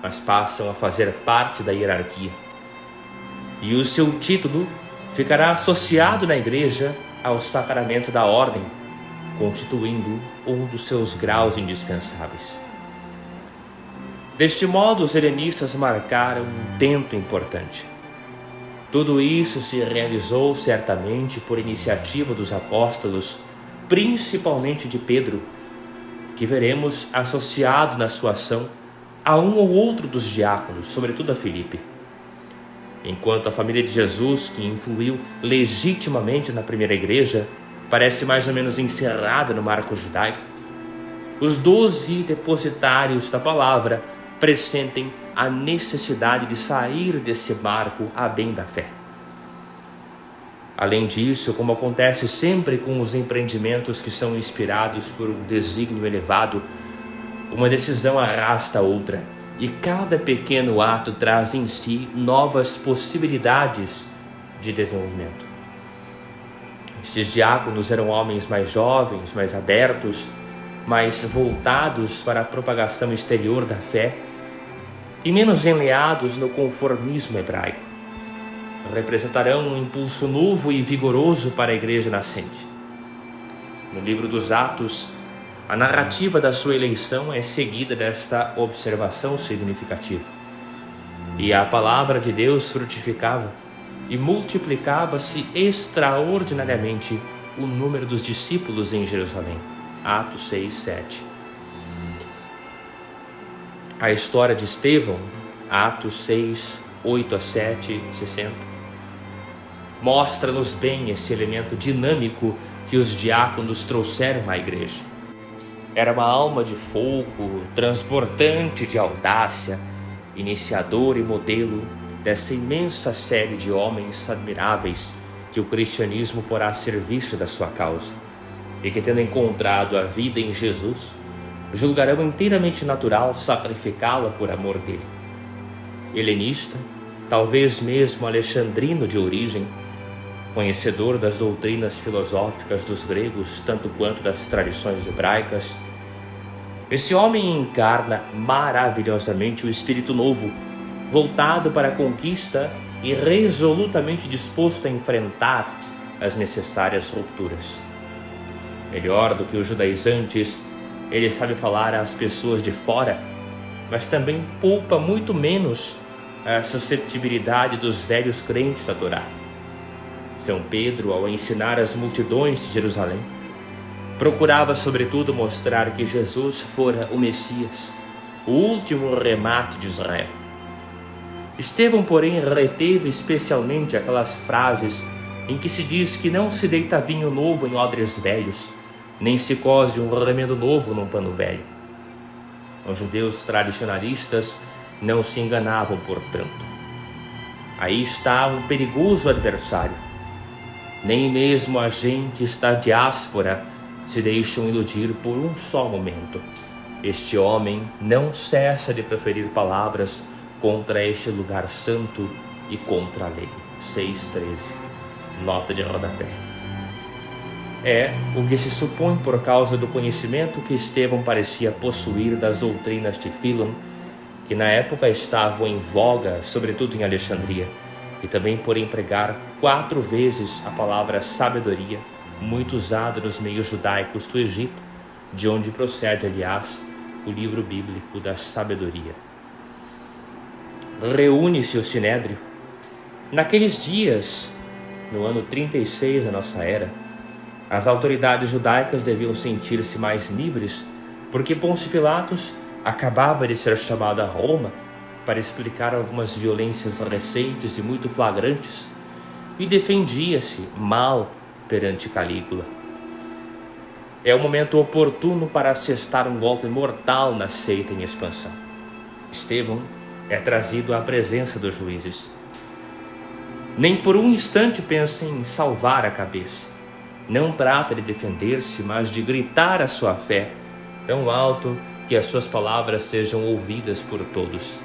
mas passam a fazer parte da hierarquia. E o seu título ficará associado na igreja ao sacramento da ordem, constituindo um dos seus graus indispensáveis. Deste modo, os helenistas marcaram um tento importante. Tudo isso se realizou certamente por iniciativa dos apóstolos, principalmente de Pedro, que veremos associado na sua ação a um ou outro dos diáconos, sobretudo a Filipe. Enquanto a família de Jesus, que influiu legitimamente na primeira igreja, parece mais ou menos encerrada no marco judaico, os 12 depositários da palavra pressentem a necessidade de sair desse marco a bem da fé. Além disso, como acontece sempre com os empreendimentos que são inspirados por um desígnio elevado, uma decisão arrasta a outra, e cada pequeno ato traz em si novas possibilidades de desenvolvimento. Estes diáconos eram homens mais jovens, mais abertos, mais voltados para a propagação exterior da fé e menos enleados no conformismo hebraico. Representarão um impulso novo e vigoroso para a igreja nascente. No livro dos Atos, a narrativa da sua eleição é seguida desta observação significativa. E a palavra de Deus frutificava e multiplicava-se extraordinariamente o número dos discípulos em Jerusalém. Atos 6, 7. A história de Estevão, Atos 6, 8-7, 60, mostra-nos bem esse elemento dinâmico que os diáconos trouxeram à igreja. Era uma alma de fogo, transbordante de audácia, iniciador e modelo dessa imensa série de homens admiráveis que o cristianismo porá a serviço da sua causa, e que, tendo encontrado a vida em Jesus, julgarão inteiramente natural sacrificá-la por amor dele. Helenista, talvez mesmo alexandrino de origem, conhecedor das doutrinas filosóficas dos gregos, tanto quanto das tradições hebraicas, esse homem encarna maravilhosamente o espírito novo, voltado para a conquista e resolutamente disposto a enfrentar as necessárias rupturas. Melhor do que os judaizantes, ele sabe falar às pessoas de fora, mas também poupa muito menos a susceptibilidade dos velhos crentes da Torá. São Pedro, ao ensinar as multidões de Jerusalém, procurava sobretudo mostrar que Jesus fora o Messias, o último remate de Israel. Estevão, porém, reteve especialmente aquelas frases em que se diz que não se deita vinho novo em odres velhos, nem se cose um remendo novo num pano velho. Os judeus tradicionalistas não se enganavam, portanto. Aí está um perigoso adversário. Nem mesmo agentes da diáspora se deixam iludir por um só momento. Este homem não cessa de proferir palavras contra este lugar santo e contra a lei. 6:13. Nota de rodapé. É o que se supõe por causa do conhecimento que Estevão parecia possuir das doutrinas de Filon, que na época estavam em voga, sobretudo em Alexandria, e também por empregar 4 vezes a palavra sabedoria, muito usada nos meios judaicos do Egito, de onde procede, aliás, o livro bíblico da sabedoria. Reúne-se o Sinédrio. Naqueles dias, no ano 36 da nossa era, as autoridades judaicas deviam sentir-se mais livres, porque Pôncio Pilatos acabava de ser chamado a Roma para explicar algumas violências recentes e muito flagrantes, e defendia-se mal perante Calígula. É o momento oportuno para assestar um golpe mortal na seita em expansão. Estevão é trazido à presença dos juízes. Nem por um instante pensa em salvar a cabeça. Não trata de defender-se, mas de gritar a sua fé tão alto que as suas palavras sejam ouvidas por todos.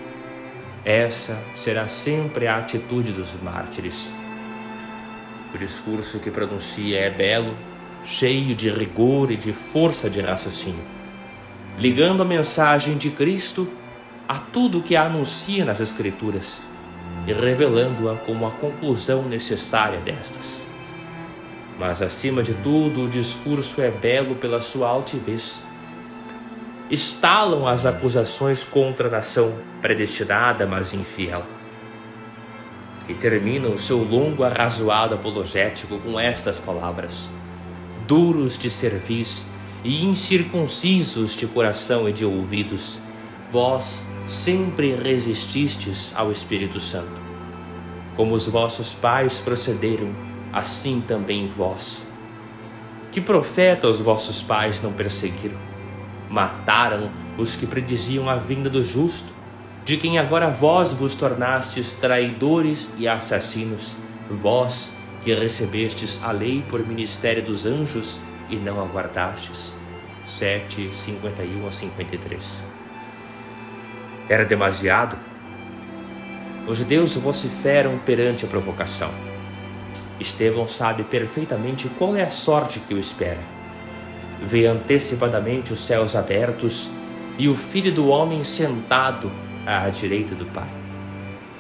Essa será sempre a atitude dos mártires. O discurso que pronuncia é belo, cheio de rigor e de força de raciocínio, ligando a mensagem de Cristo a tudo que a anuncia nas Escrituras e revelando-a como a conclusão necessária destas. Mas, acima de tudo, o discurso é belo pela sua altivez. Estalam as acusações contra a nação predestinada, mas infiel. E termina o seu longo arrazoado apologético com estas palavras: duros de cerviz e incircuncisos de coração e de ouvidos, vós sempre resististes ao Espírito Santo. Como os vossos pais procederam, assim também vós. Que profeta os vossos pais não perseguiram? Mataram os que prediziam a vinda do justo, de quem agora vós vos tornastes traidores e assassinos, vós que recebestes a lei por ministério dos anjos e não a guardastes. 7:51-53. Era demasiado? Os judeus vociferam perante a provocação. Estevão sabe perfeitamente qual é a sorte que o espera. Vê antecipadamente os céus abertos e o Filho do Homem sentado à direita do Pai.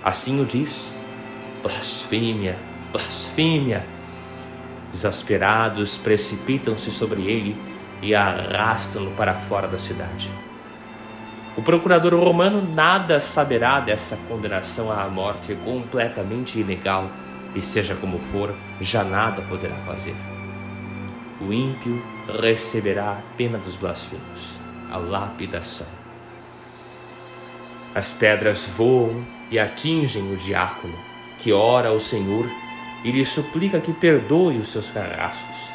Assim o diz: blasfêmia, blasfêmia. Exasperados, precipitam-se sobre ele e arrastam-no para fora da cidade. O procurador romano nada saberá dessa condenação à morte completamente ilegal, e seja como for, já nada poderá fazer. O ímpio receberá a pena dos blasfemos, a lapidação. As pedras voam e atingem o diácono, que ora ao Senhor e lhe suplica que perdoe os seus carrascos.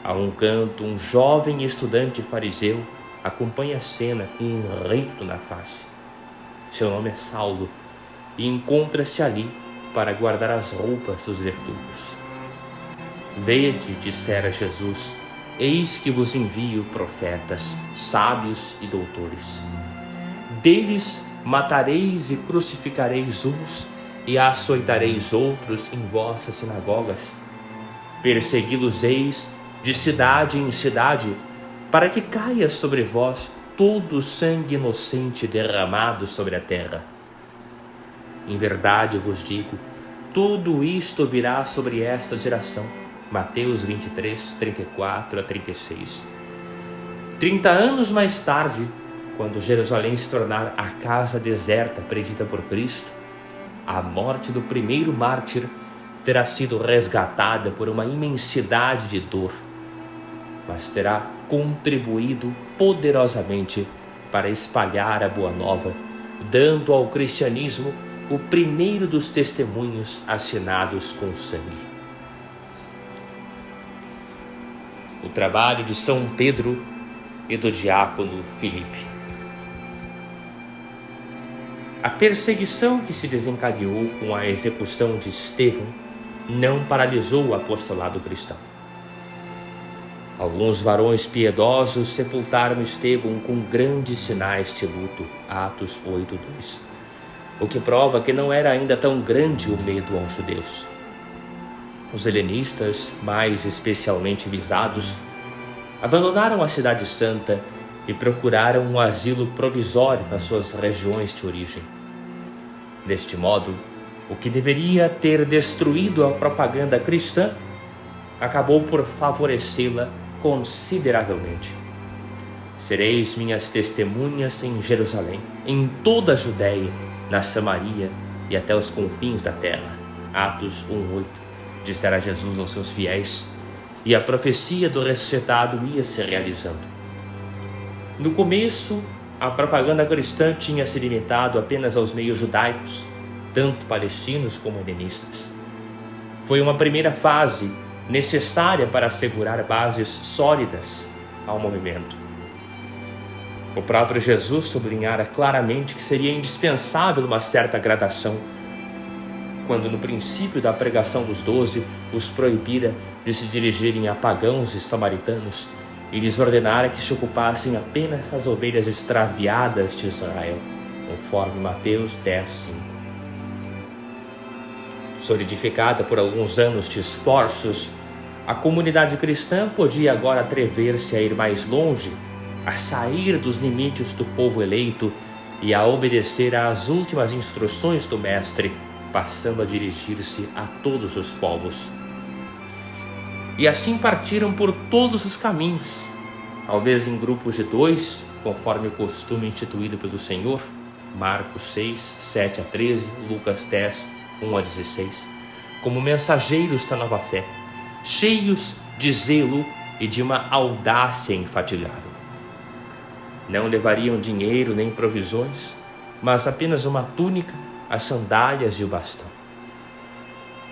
A um canto, um jovem estudante fariseu acompanha a cena com um rito na face. Seu nome é Saulo e encontra-se ali para guardar as roupas dos verdugos. Vede, dissera Jesus, eis que vos envio profetas, sábios e doutores. Deles matareis e crucificareis uns e açoitareis outros em vossas sinagogas. Persegui-los-eis de cidade em cidade, para que caia sobre vós todo o sangue inocente derramado sobre a terra. Em verdade vos digo, tudo isto virá sobre esta geração. Mateus 23, 34-36. 30 anos mais tarde, quando Jerusalém se tornar a casa deserta predita por Cristo, a morte do primeiro mártir terá sido resgatada por uma imensidade de dor, mas terá contribuído poderosamente para espalhar a boa nova, dando ao cristianismo o primeiro dos testemunhos assinados com sangue. o trabalho de São Pedro e do diácono Filipe. A perseguição que se desencadeou com a execução de Estevão não paralisou o apostolado cristão. Alguns varões piedosos sepultaram Estevão com grandes sinais de luto, Atos 8:2, o que prova que não era ainda tão grande o medo aos judeus. Os helenistas, mais especialmente visados, abandonaram a cidade santa e procuraram um asilo provisório nas suas regiões de origem. Deste modo, o que deveria ter destruído a propaganda cristã acabou por favorecê-la consideravelmente. Sereis minhas testemunhas em Jerusalém, em toda a Judéia, na Samaria e até os confins da terra. Atos 1:8, dissera Jesus aos seus fiéis, e a profecia do ressuscitado ia se realizando. No começo, a propaganda cristã tinha se limitado apenas aos meios judaicos, tanto palestinos como helenistas. Foi uma primeira fase necessária para assegurar bases sólidas ao movimento. O próprio Jesus sublinhara claramente que seria indispensável uma certa gradação, quando no princípio da pregação dos 12 os proibira de se dirigirem a pagãos e samaritanos e lhes ordenara que se ocupassem apenas das ovelhas extraviadas de Israel, conforme Mateus 10:5. Solidificada por alguns anos de esforços, a comunidade cristã podia agora atrever-se a ir mais longe, a sair dos limites do povo eleito e a obedecer às últimas instruções do Mestre, passando a dirigir-se a todos os povos. E assim partiram por todos os caminhos, talvez em grupos de 2, conforme o costume instituído pelo Senhor, Marcos 6, 7-13, Lucas 10, 1-16, como mensageiros da nova fé, cheios de zelo e de uma audácia infatigável. Não levariam dinheiro nem provisões, mas apenas uma túnica, as sandálias e o bastão.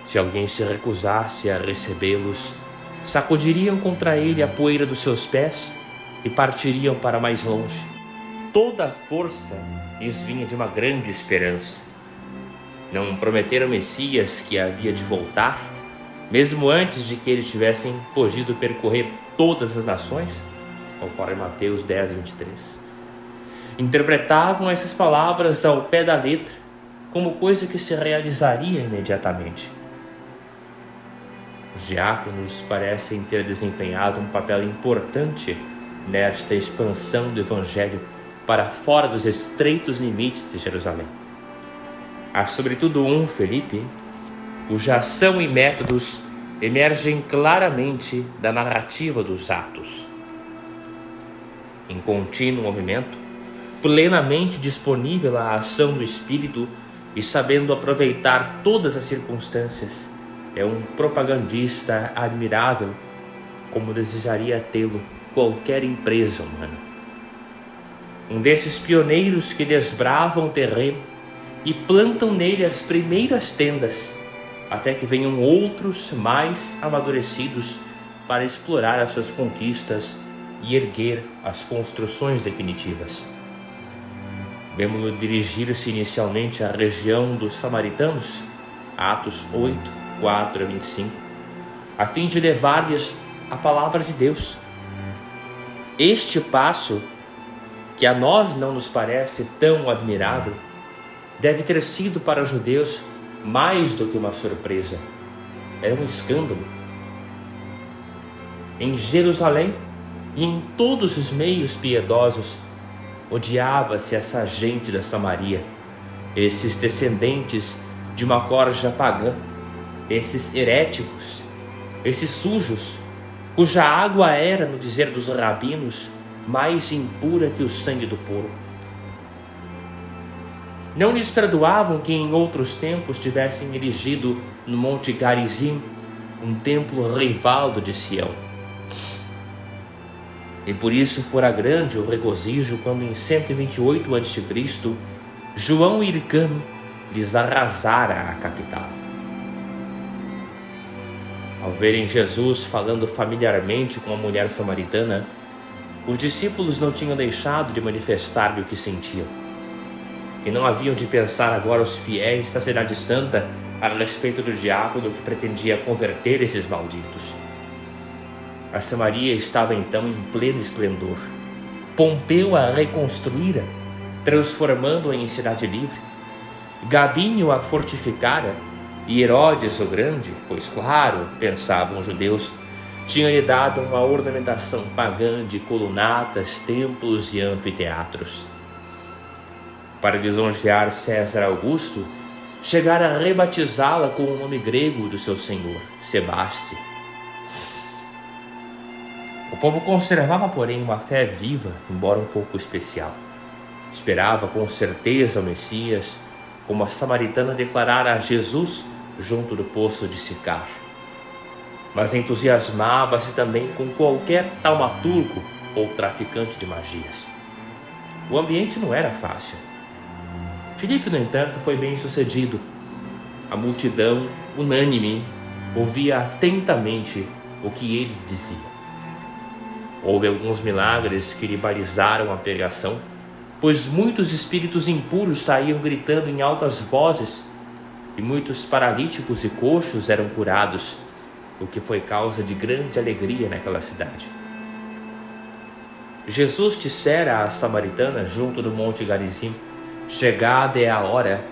Se alguém se recusasse a recebê-los, sacudiriam contra ele a poeira dos seus pés e partiriam para mais longe. Toda a força lhes vinha de uma grande esperança. Não prometeram o Messias que havia de voltar, mesmo antes de que eles tivessem podido percorrer todas as nações, conforme Mateus 10:23. Interpretavam essas palavras ao pé da letra, como coisa que se realizaria imediatamente. Os diáconos parecem ter desempenhado um papel importante nesta expansão do Evangelho para fora dos estreitos limites de Jerusalém. Há sobretudo um, Filipe, cuja ação e métodos emergem claramente da narrativa dos Atos. Em contínuo movimento, plenamente disponível à ação do Espírito e sabendo aproveitar todas as circunstâncias, é um propagandista admirável, como desejaria tê-lo qualquer empresa humana. Um desses pioneiros que desbravam o terreno e plantam nele as primeiras tendas, até que venham outros mais amadurecidos para explorar as suas conquistas e erguer as construções definitivas. Vemo-lo dirigir-se inicialmente à região dos samaritanos, Atos 8, 4-25, a fim de levar-lhes a palavra de Deus. Este passo, que a nós não nos parece tão admirável, deve ter sido para os judeus mais do que uma surpresa. Era um escândalo. Em Jerusalém e em todos os meios piedosos, odiava-se essa gente da Samaria, esses descendentes de uma corja pagã, esses heréticos, esses sujos, cuja água era, no dizer dos rabinos, mais impura que o sangue do porco. Não lhes perdoavam que em outros tempos tivessem erigido no Monte Garizim um templo rival do de Sião. E por isso fora grande o regozijo quando em 128 a.C., João Hircano lhes arrasara a capital. Ao verem Jesus falando familiarmente com a mulher samaritana, os discípulos não tinham deixado de manifestar-lhe o que sentiam. E não haviam de pensar agora os fiéis da cidade santa a respeito do diácono que pretendia converter esses malditos. A Samaria estava então em pleno esplendor. Pompeu a reconstruíra, transformando-a em cidade livre. Gabínio a fortificara, e Herodes o Grande, pois claro, pensavam os judeus, tinha-lhe dado uma ornamentação pagã de colunatas, templos e anfiteatros. Para lisonjear César Augusto, chegara a rebatizá-la com o nome grego do seu senhor, Sebaste. O povo conservava, porém, uma fé viva, embora um pouco especial. Esperava com certeza o Messias, como a samaritana declarara a Jesus junto do poço de Sicar. Mas entusiasmava-se também com qualquer taumaturgo ou traficante de magias. O ambiente não era fácil. Filipe, no entanto, foi bem sucedido. A multidão, unânime, ouvia atentamente o que ele dizia. Houve alguns milagres que lhe balizaram a pregação, pois muitos espíritos impuros saíam gritando em altas vozes, e muitos paralíticos e coxos eram curados, o que foi causa de grande alegria naquela cidade. Jesus dissera à samaritana junto do monte Garizim: chegada é a hora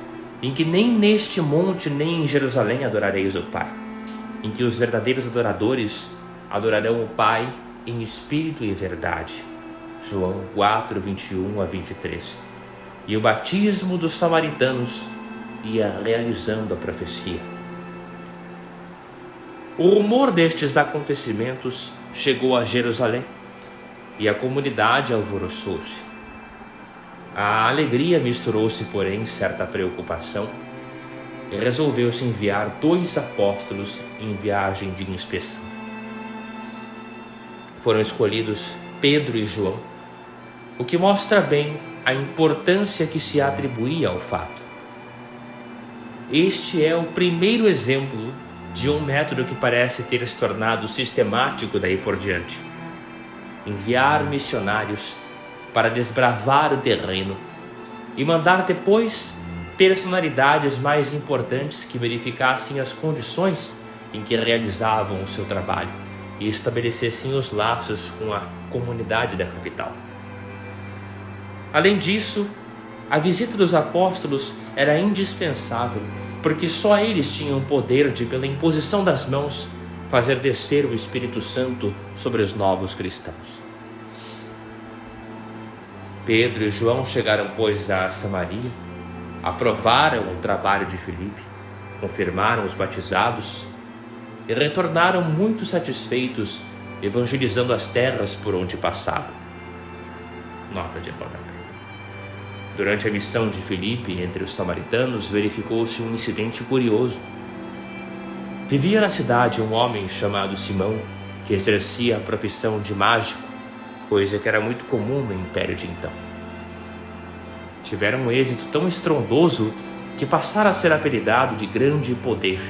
em que nem neste monte nem em Jerusalém adorareis o Pai, em que os verdadeiros adoradores adorarão o Pai em espírito e verdade. João 4, 21 a 23. E o batismo dos samaritanos ia realizando a profecia. O rumor destes acontecimentos chegou a Jerusalém e a comunidade alvoroçou-se. A alegria misturou-se, porém, certa preocupação, e resolveu-se enviar 2 apóstolos em viagem de inspeção. Foram escolhidos Pedro e João, o que mostra bem a importância que se atribuía ao fato. Este é o primeiro exemplo de um método que parece ter se tornado sistemático daí por diante. Enviar missionários para desbravar o terreno e mandar depois personalidades mais importantes que verificassem as condições em que realizavam o seu trabalho e estabelecessem os laços com a comunidade da capital. Além disso, a visita dos apóstolos era indispensável, porque só eles tinham o poder de, pela imposição das mãos, fazer descer o Espírito Santo sobre os novos cristãos. Pedro e João chegaram, pois, a Samaria, aprovaram o trabalho de Filipe, confirmaram os batizados e retornaram muito satisfeitos, evangelizando as terras por onde passavam. Nota de rodapé. Durante a missão de Filipe entre os samaritanos, verificou-se um incidente curioso. Vivia na cidade um homem chamado Simão, que exercia a profissão de mágico, coisa que era muito comum no império de então. Tiveram um êxito tão estrondoso que passara a ser apelidado de grande poder.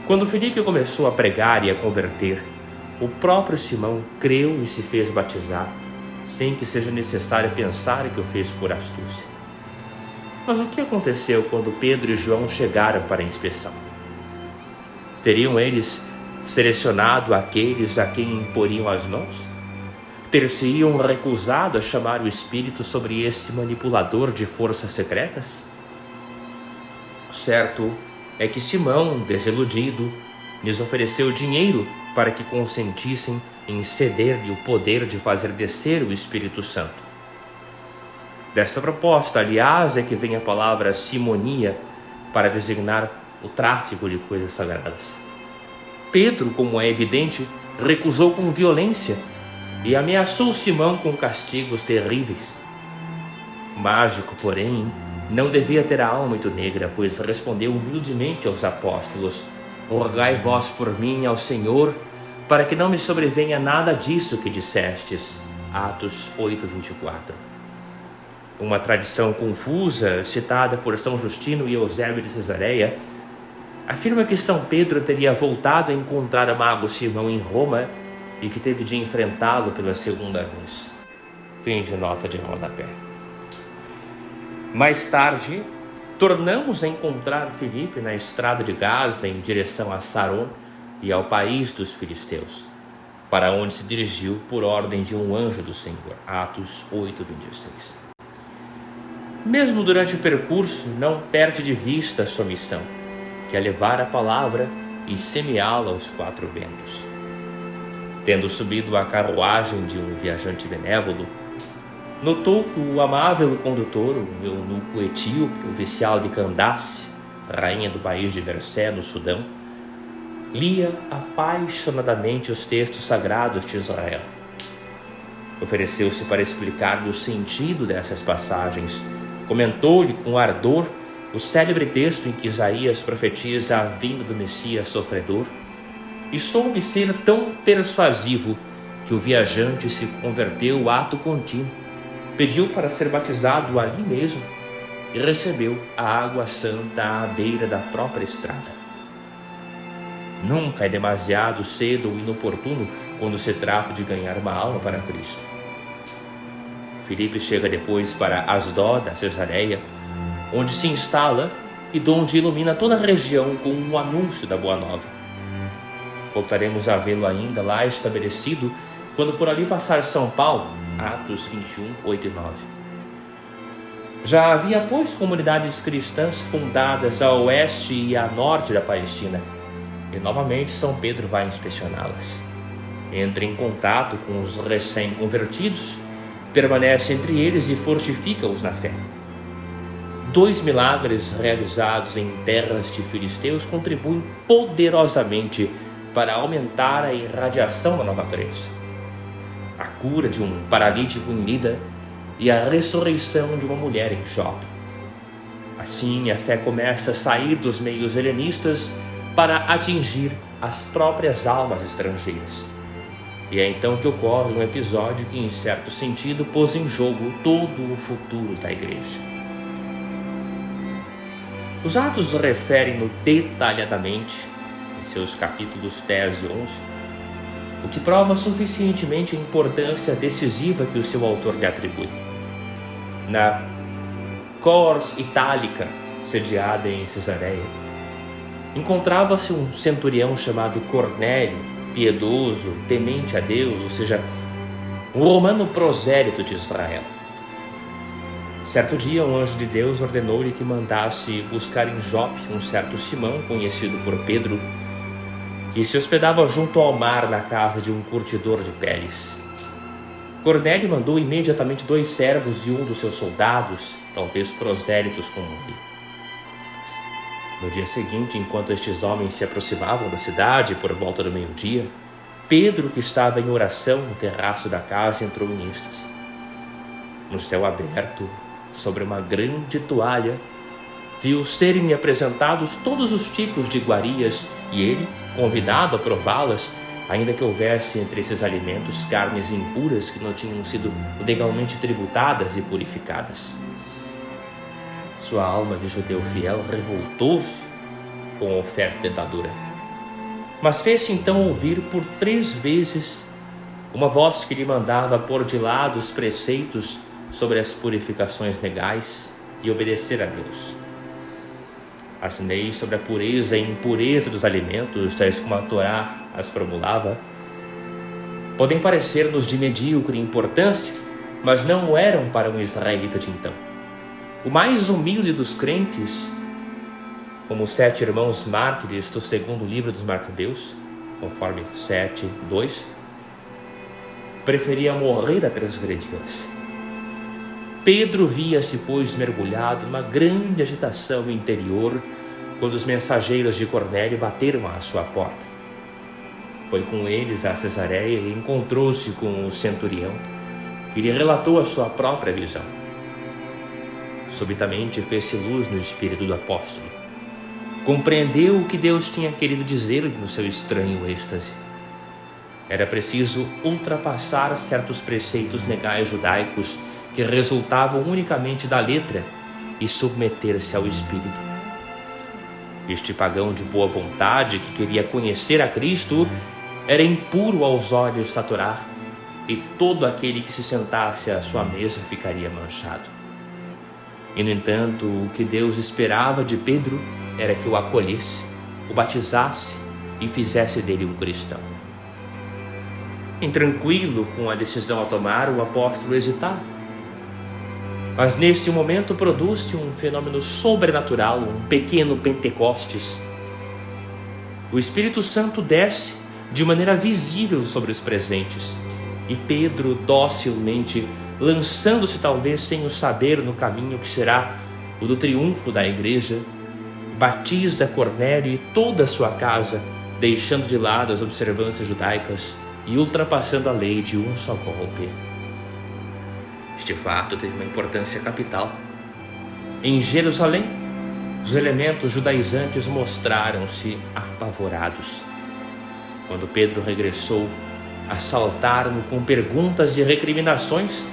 Quando Filipe começou a pregar e a converter, o próprio Simão creu e se fez batizar, sem que seja necessário pensar que o fez por astúcia. Mas o que aconteceu quando Pedro e João chegaram para a inspeção? Teriam eles selecionado aqueles a quem imporiam as mãos? Ter-se-iam recusado a chamar o Espírito sobre esse manipulador de forças secretas? O certo é que Simão, desiludido, lhes ofereceu dinheiro para que consentissem em ceder-lhe o poder de fazer descer o Espírito Santo. Desta proposta, aliás, é que vem a palavra simonia para designar o tráfico de coisas sagradas. Pedro, como é evidente, recusou com violência e ameaçou Simão com castigos terríveis. O mágico, porém, não devia ter a alma muito negra, pois respondeu humildemente aos apóstolos: rogai vós por mim ao Senhor, para que não me sobrevenha nada disso que dissestes. Atos 8:24. Uma tradição confusa, citada por São Justino e Eusébio de Cesareia, afirma que São Pedro teria voltado a encontrar o mago Simão em Roma e que teve de enfrentá-lo pela segunda vez. Fim de nota de rodapé. Mais tarde, tornamos a encontrar Filipe na estrada de Gaza em direção a Saron e ao país dos filisteus, para onde se dirigiu por ordem de um anjo do Senhor. Atos 8:26. Mesmo durante o percurso, não perde de vista a sua missão, que é levar a palavra e semeá-la aos quatro ventos. Tendo subido a carruagem de um viajante benévolo, notou que o amável condutor, o eunuco etíope, oficial de Candace, rainha do país de Bersé, no Sudão, lia apaixonadamente os textos sagrados de Israel. Ofereceu-se para explicar-lhe o sentido dessas passagens. Comentou-lhe com ardor o célebre texto em que Isaías profetiza a vinda do Messias sofredor, e soube ser tão persuasivo que o viajante se converteu ato contínuo, pediu para ser batizado ali mesmo e recebeu a água santa à beira da própria estrada. Nunca é demasiado cedo ou inoportuno quando se trata de ganhar uma alma para Cristo. Filipe chega depois para Asdod, da Cesareia, onde se instala e donde ilumina toda a região com um anúncio da Boa Nova. Voltaremos a vê-lo ainda lá estabelecido quando por ali passar São Paulo, Atos 21, 8 e 9. Já havia, pois, comunidades cristãs fundadas a oeste e a norte da Palestina, e novamente São Pedro vai inspecioná-las. Entra em contato com os recém-convertidos, permanece entre eles e fortifica-os na fé. 2 milagres realizados em terras de filisteus contribuem poderosamente para aumentar a irradiação da nova crença. A cura de um paralítico em Lida e a ressurreição de uma mulher em Jope. Assim, a fé começa a sair dos meios helenistas para atingir as próprias almas estrangeiras. E é então que ocorre um episódio que, em certo sentido, pôs em jogo todo o futuro da igreja. Os Atos referem-no detalhadamente, em seus capítulos 10 e 11, o que prova suficientemente a importância decisiva que o seu autor lhe atribui. Na Cors Itálica, sediada em Cesareia, encontrava-se um centurião chamado Cornélio, piedoso, temente a Deus, ou seja, um romano prosélito de Israel. Certo dia, um anjo de Deus ordenou-lhe que mandasse buscar em Jope um certo Simão, conhecido por Pedro, que se hospedava junto ao mar na casa de um curtidor de peles. Cornélio mandou imediatamente 2 servos e um dos seus soldados, talvez prosélitos como ele. No dia seguinte, enquanto estes homens se aproximavam da cidade por volta do meio-dia, Pedro, que estava em oração no terraço da casa, entrou em êxtase. No céu aberto, sobre uma grande toalha, viu serem-lhe apresentados todos os tipos de iguarias e ele, convidado a prová-las, ainda que houvesse entre esses alimentos carnes impuras que não tinham sido legalmente tributadas e purificadas. Sua alma de judeu fiel revoltou-se com a oferta tentadora, mas fez-se então ouvir por 3 vezes uma voz que lhe mandava pôr de lado os preceitos sobre as purificações legais e obedecer a Deus. As leis sobre a pureza e impureza dos alimentos, tais como a Torá as formulava, podem parecer-nos de medíocre importância, mas não o eram para um israelita de então. O mais humilde dos crentes, como os 7 irmãos mártires do segundo livro dos Macabeus, conforme 7:2, preferia morrer a transgredi-las. Pedro via-se, pois, mergulhado numa grande agitação interior quando os mensageiros de Cornélio bateram à sua porta. Foi com eles a Cesareia e encontrou-se com o centurião, que lhe relatou a sua própria visão. Subitamente fez-se luz no espírito do apóstolo. Compreendeu o que Deus tinha querido dizer-lhe no seu estranho êxtase. Era preciso ultrapassar certos preceitos legais judaicos que resultavam unicamente da letra e submeter-se ao Espírito. Este pagão de boa vontade que queria conhecer a Cristo era impuro aos olhos da Torá, e todo aquele que se sentasse à sua mesa ficaria manchado. E, no entanto, o que Deus esperava de Pedro era que o acolhesse, o batizasse e fizesse dele um cristão. Intranquilo com a decisão a tomar, o apóstolo hesitava. Mas nesse momento produz-se um fenômeno sobrenatural, um pequeno Pentecostes. O Espírito Santo desce de maneira visível sobre os presentes, e Pedro, docilmente, lançando-se talvez sem o saber no caminho que será o do triunfo da igreja, batiza Cornélio e toda a sua casa, deixando de lado as observâncias judaicas e ultrapassando a lei de um só golpe. Este fato teve uma importância capital. Em Jerusalém, os elementos judaizantes mostraram-se apavorados. Quando Pedro regressou, assaltaram-no com perguntas e recriminações.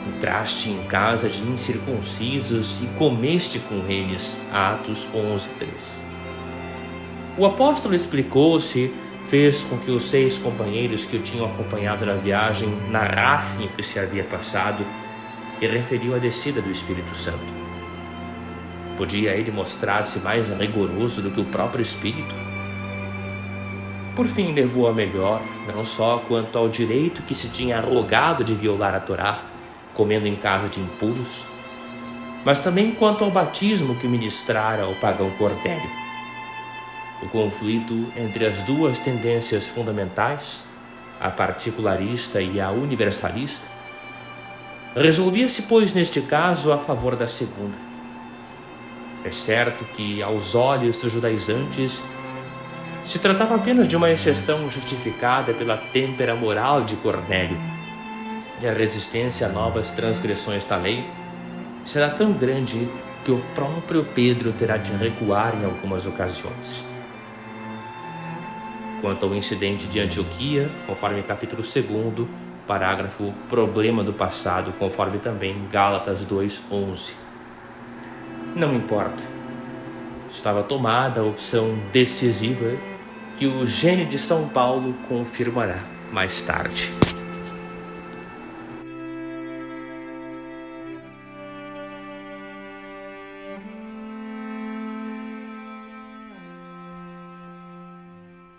Entraste em casa de incircuncisos e comeste com eles. Atos 11:3. O apóstolo explicou-se, fez com que os 6 companheiros que o tinham acompanhado na viagem narrassem o que se havia passado e referiu a descida do Espírito Santo. Podia ele mostrar-se mais rigoroso do que o próprio Espírito? Por fim, levou a melhor, não só quanto ao direito que se tinha arrogado de violar a Torá, comendo em casa de impuros, mas também quanto ao batismo que ministrara ao pagão Cornélio. O conflito entre as duas tendências fundamentais, a particularista e a universalista, resolvia-se, pois, neste caso, a favor da segunda. É certo que, aos olhos dos judaizantes, se tratava apenas de uma exceção justificada pela têmpera moral de Cornélio, e a resistência a novas transgressões da lei será tão grande que o próprio Pedro terá de recuar em algumas ocasiões. Quanto ao incidente de Antioquia, conforme capítulo 2, parágrafo Problema do Passado, conforme também Gálatas 2:11. Não importa. Estava tomada a opção decisiva que o gênio de São Paulo confirmará mais tarde.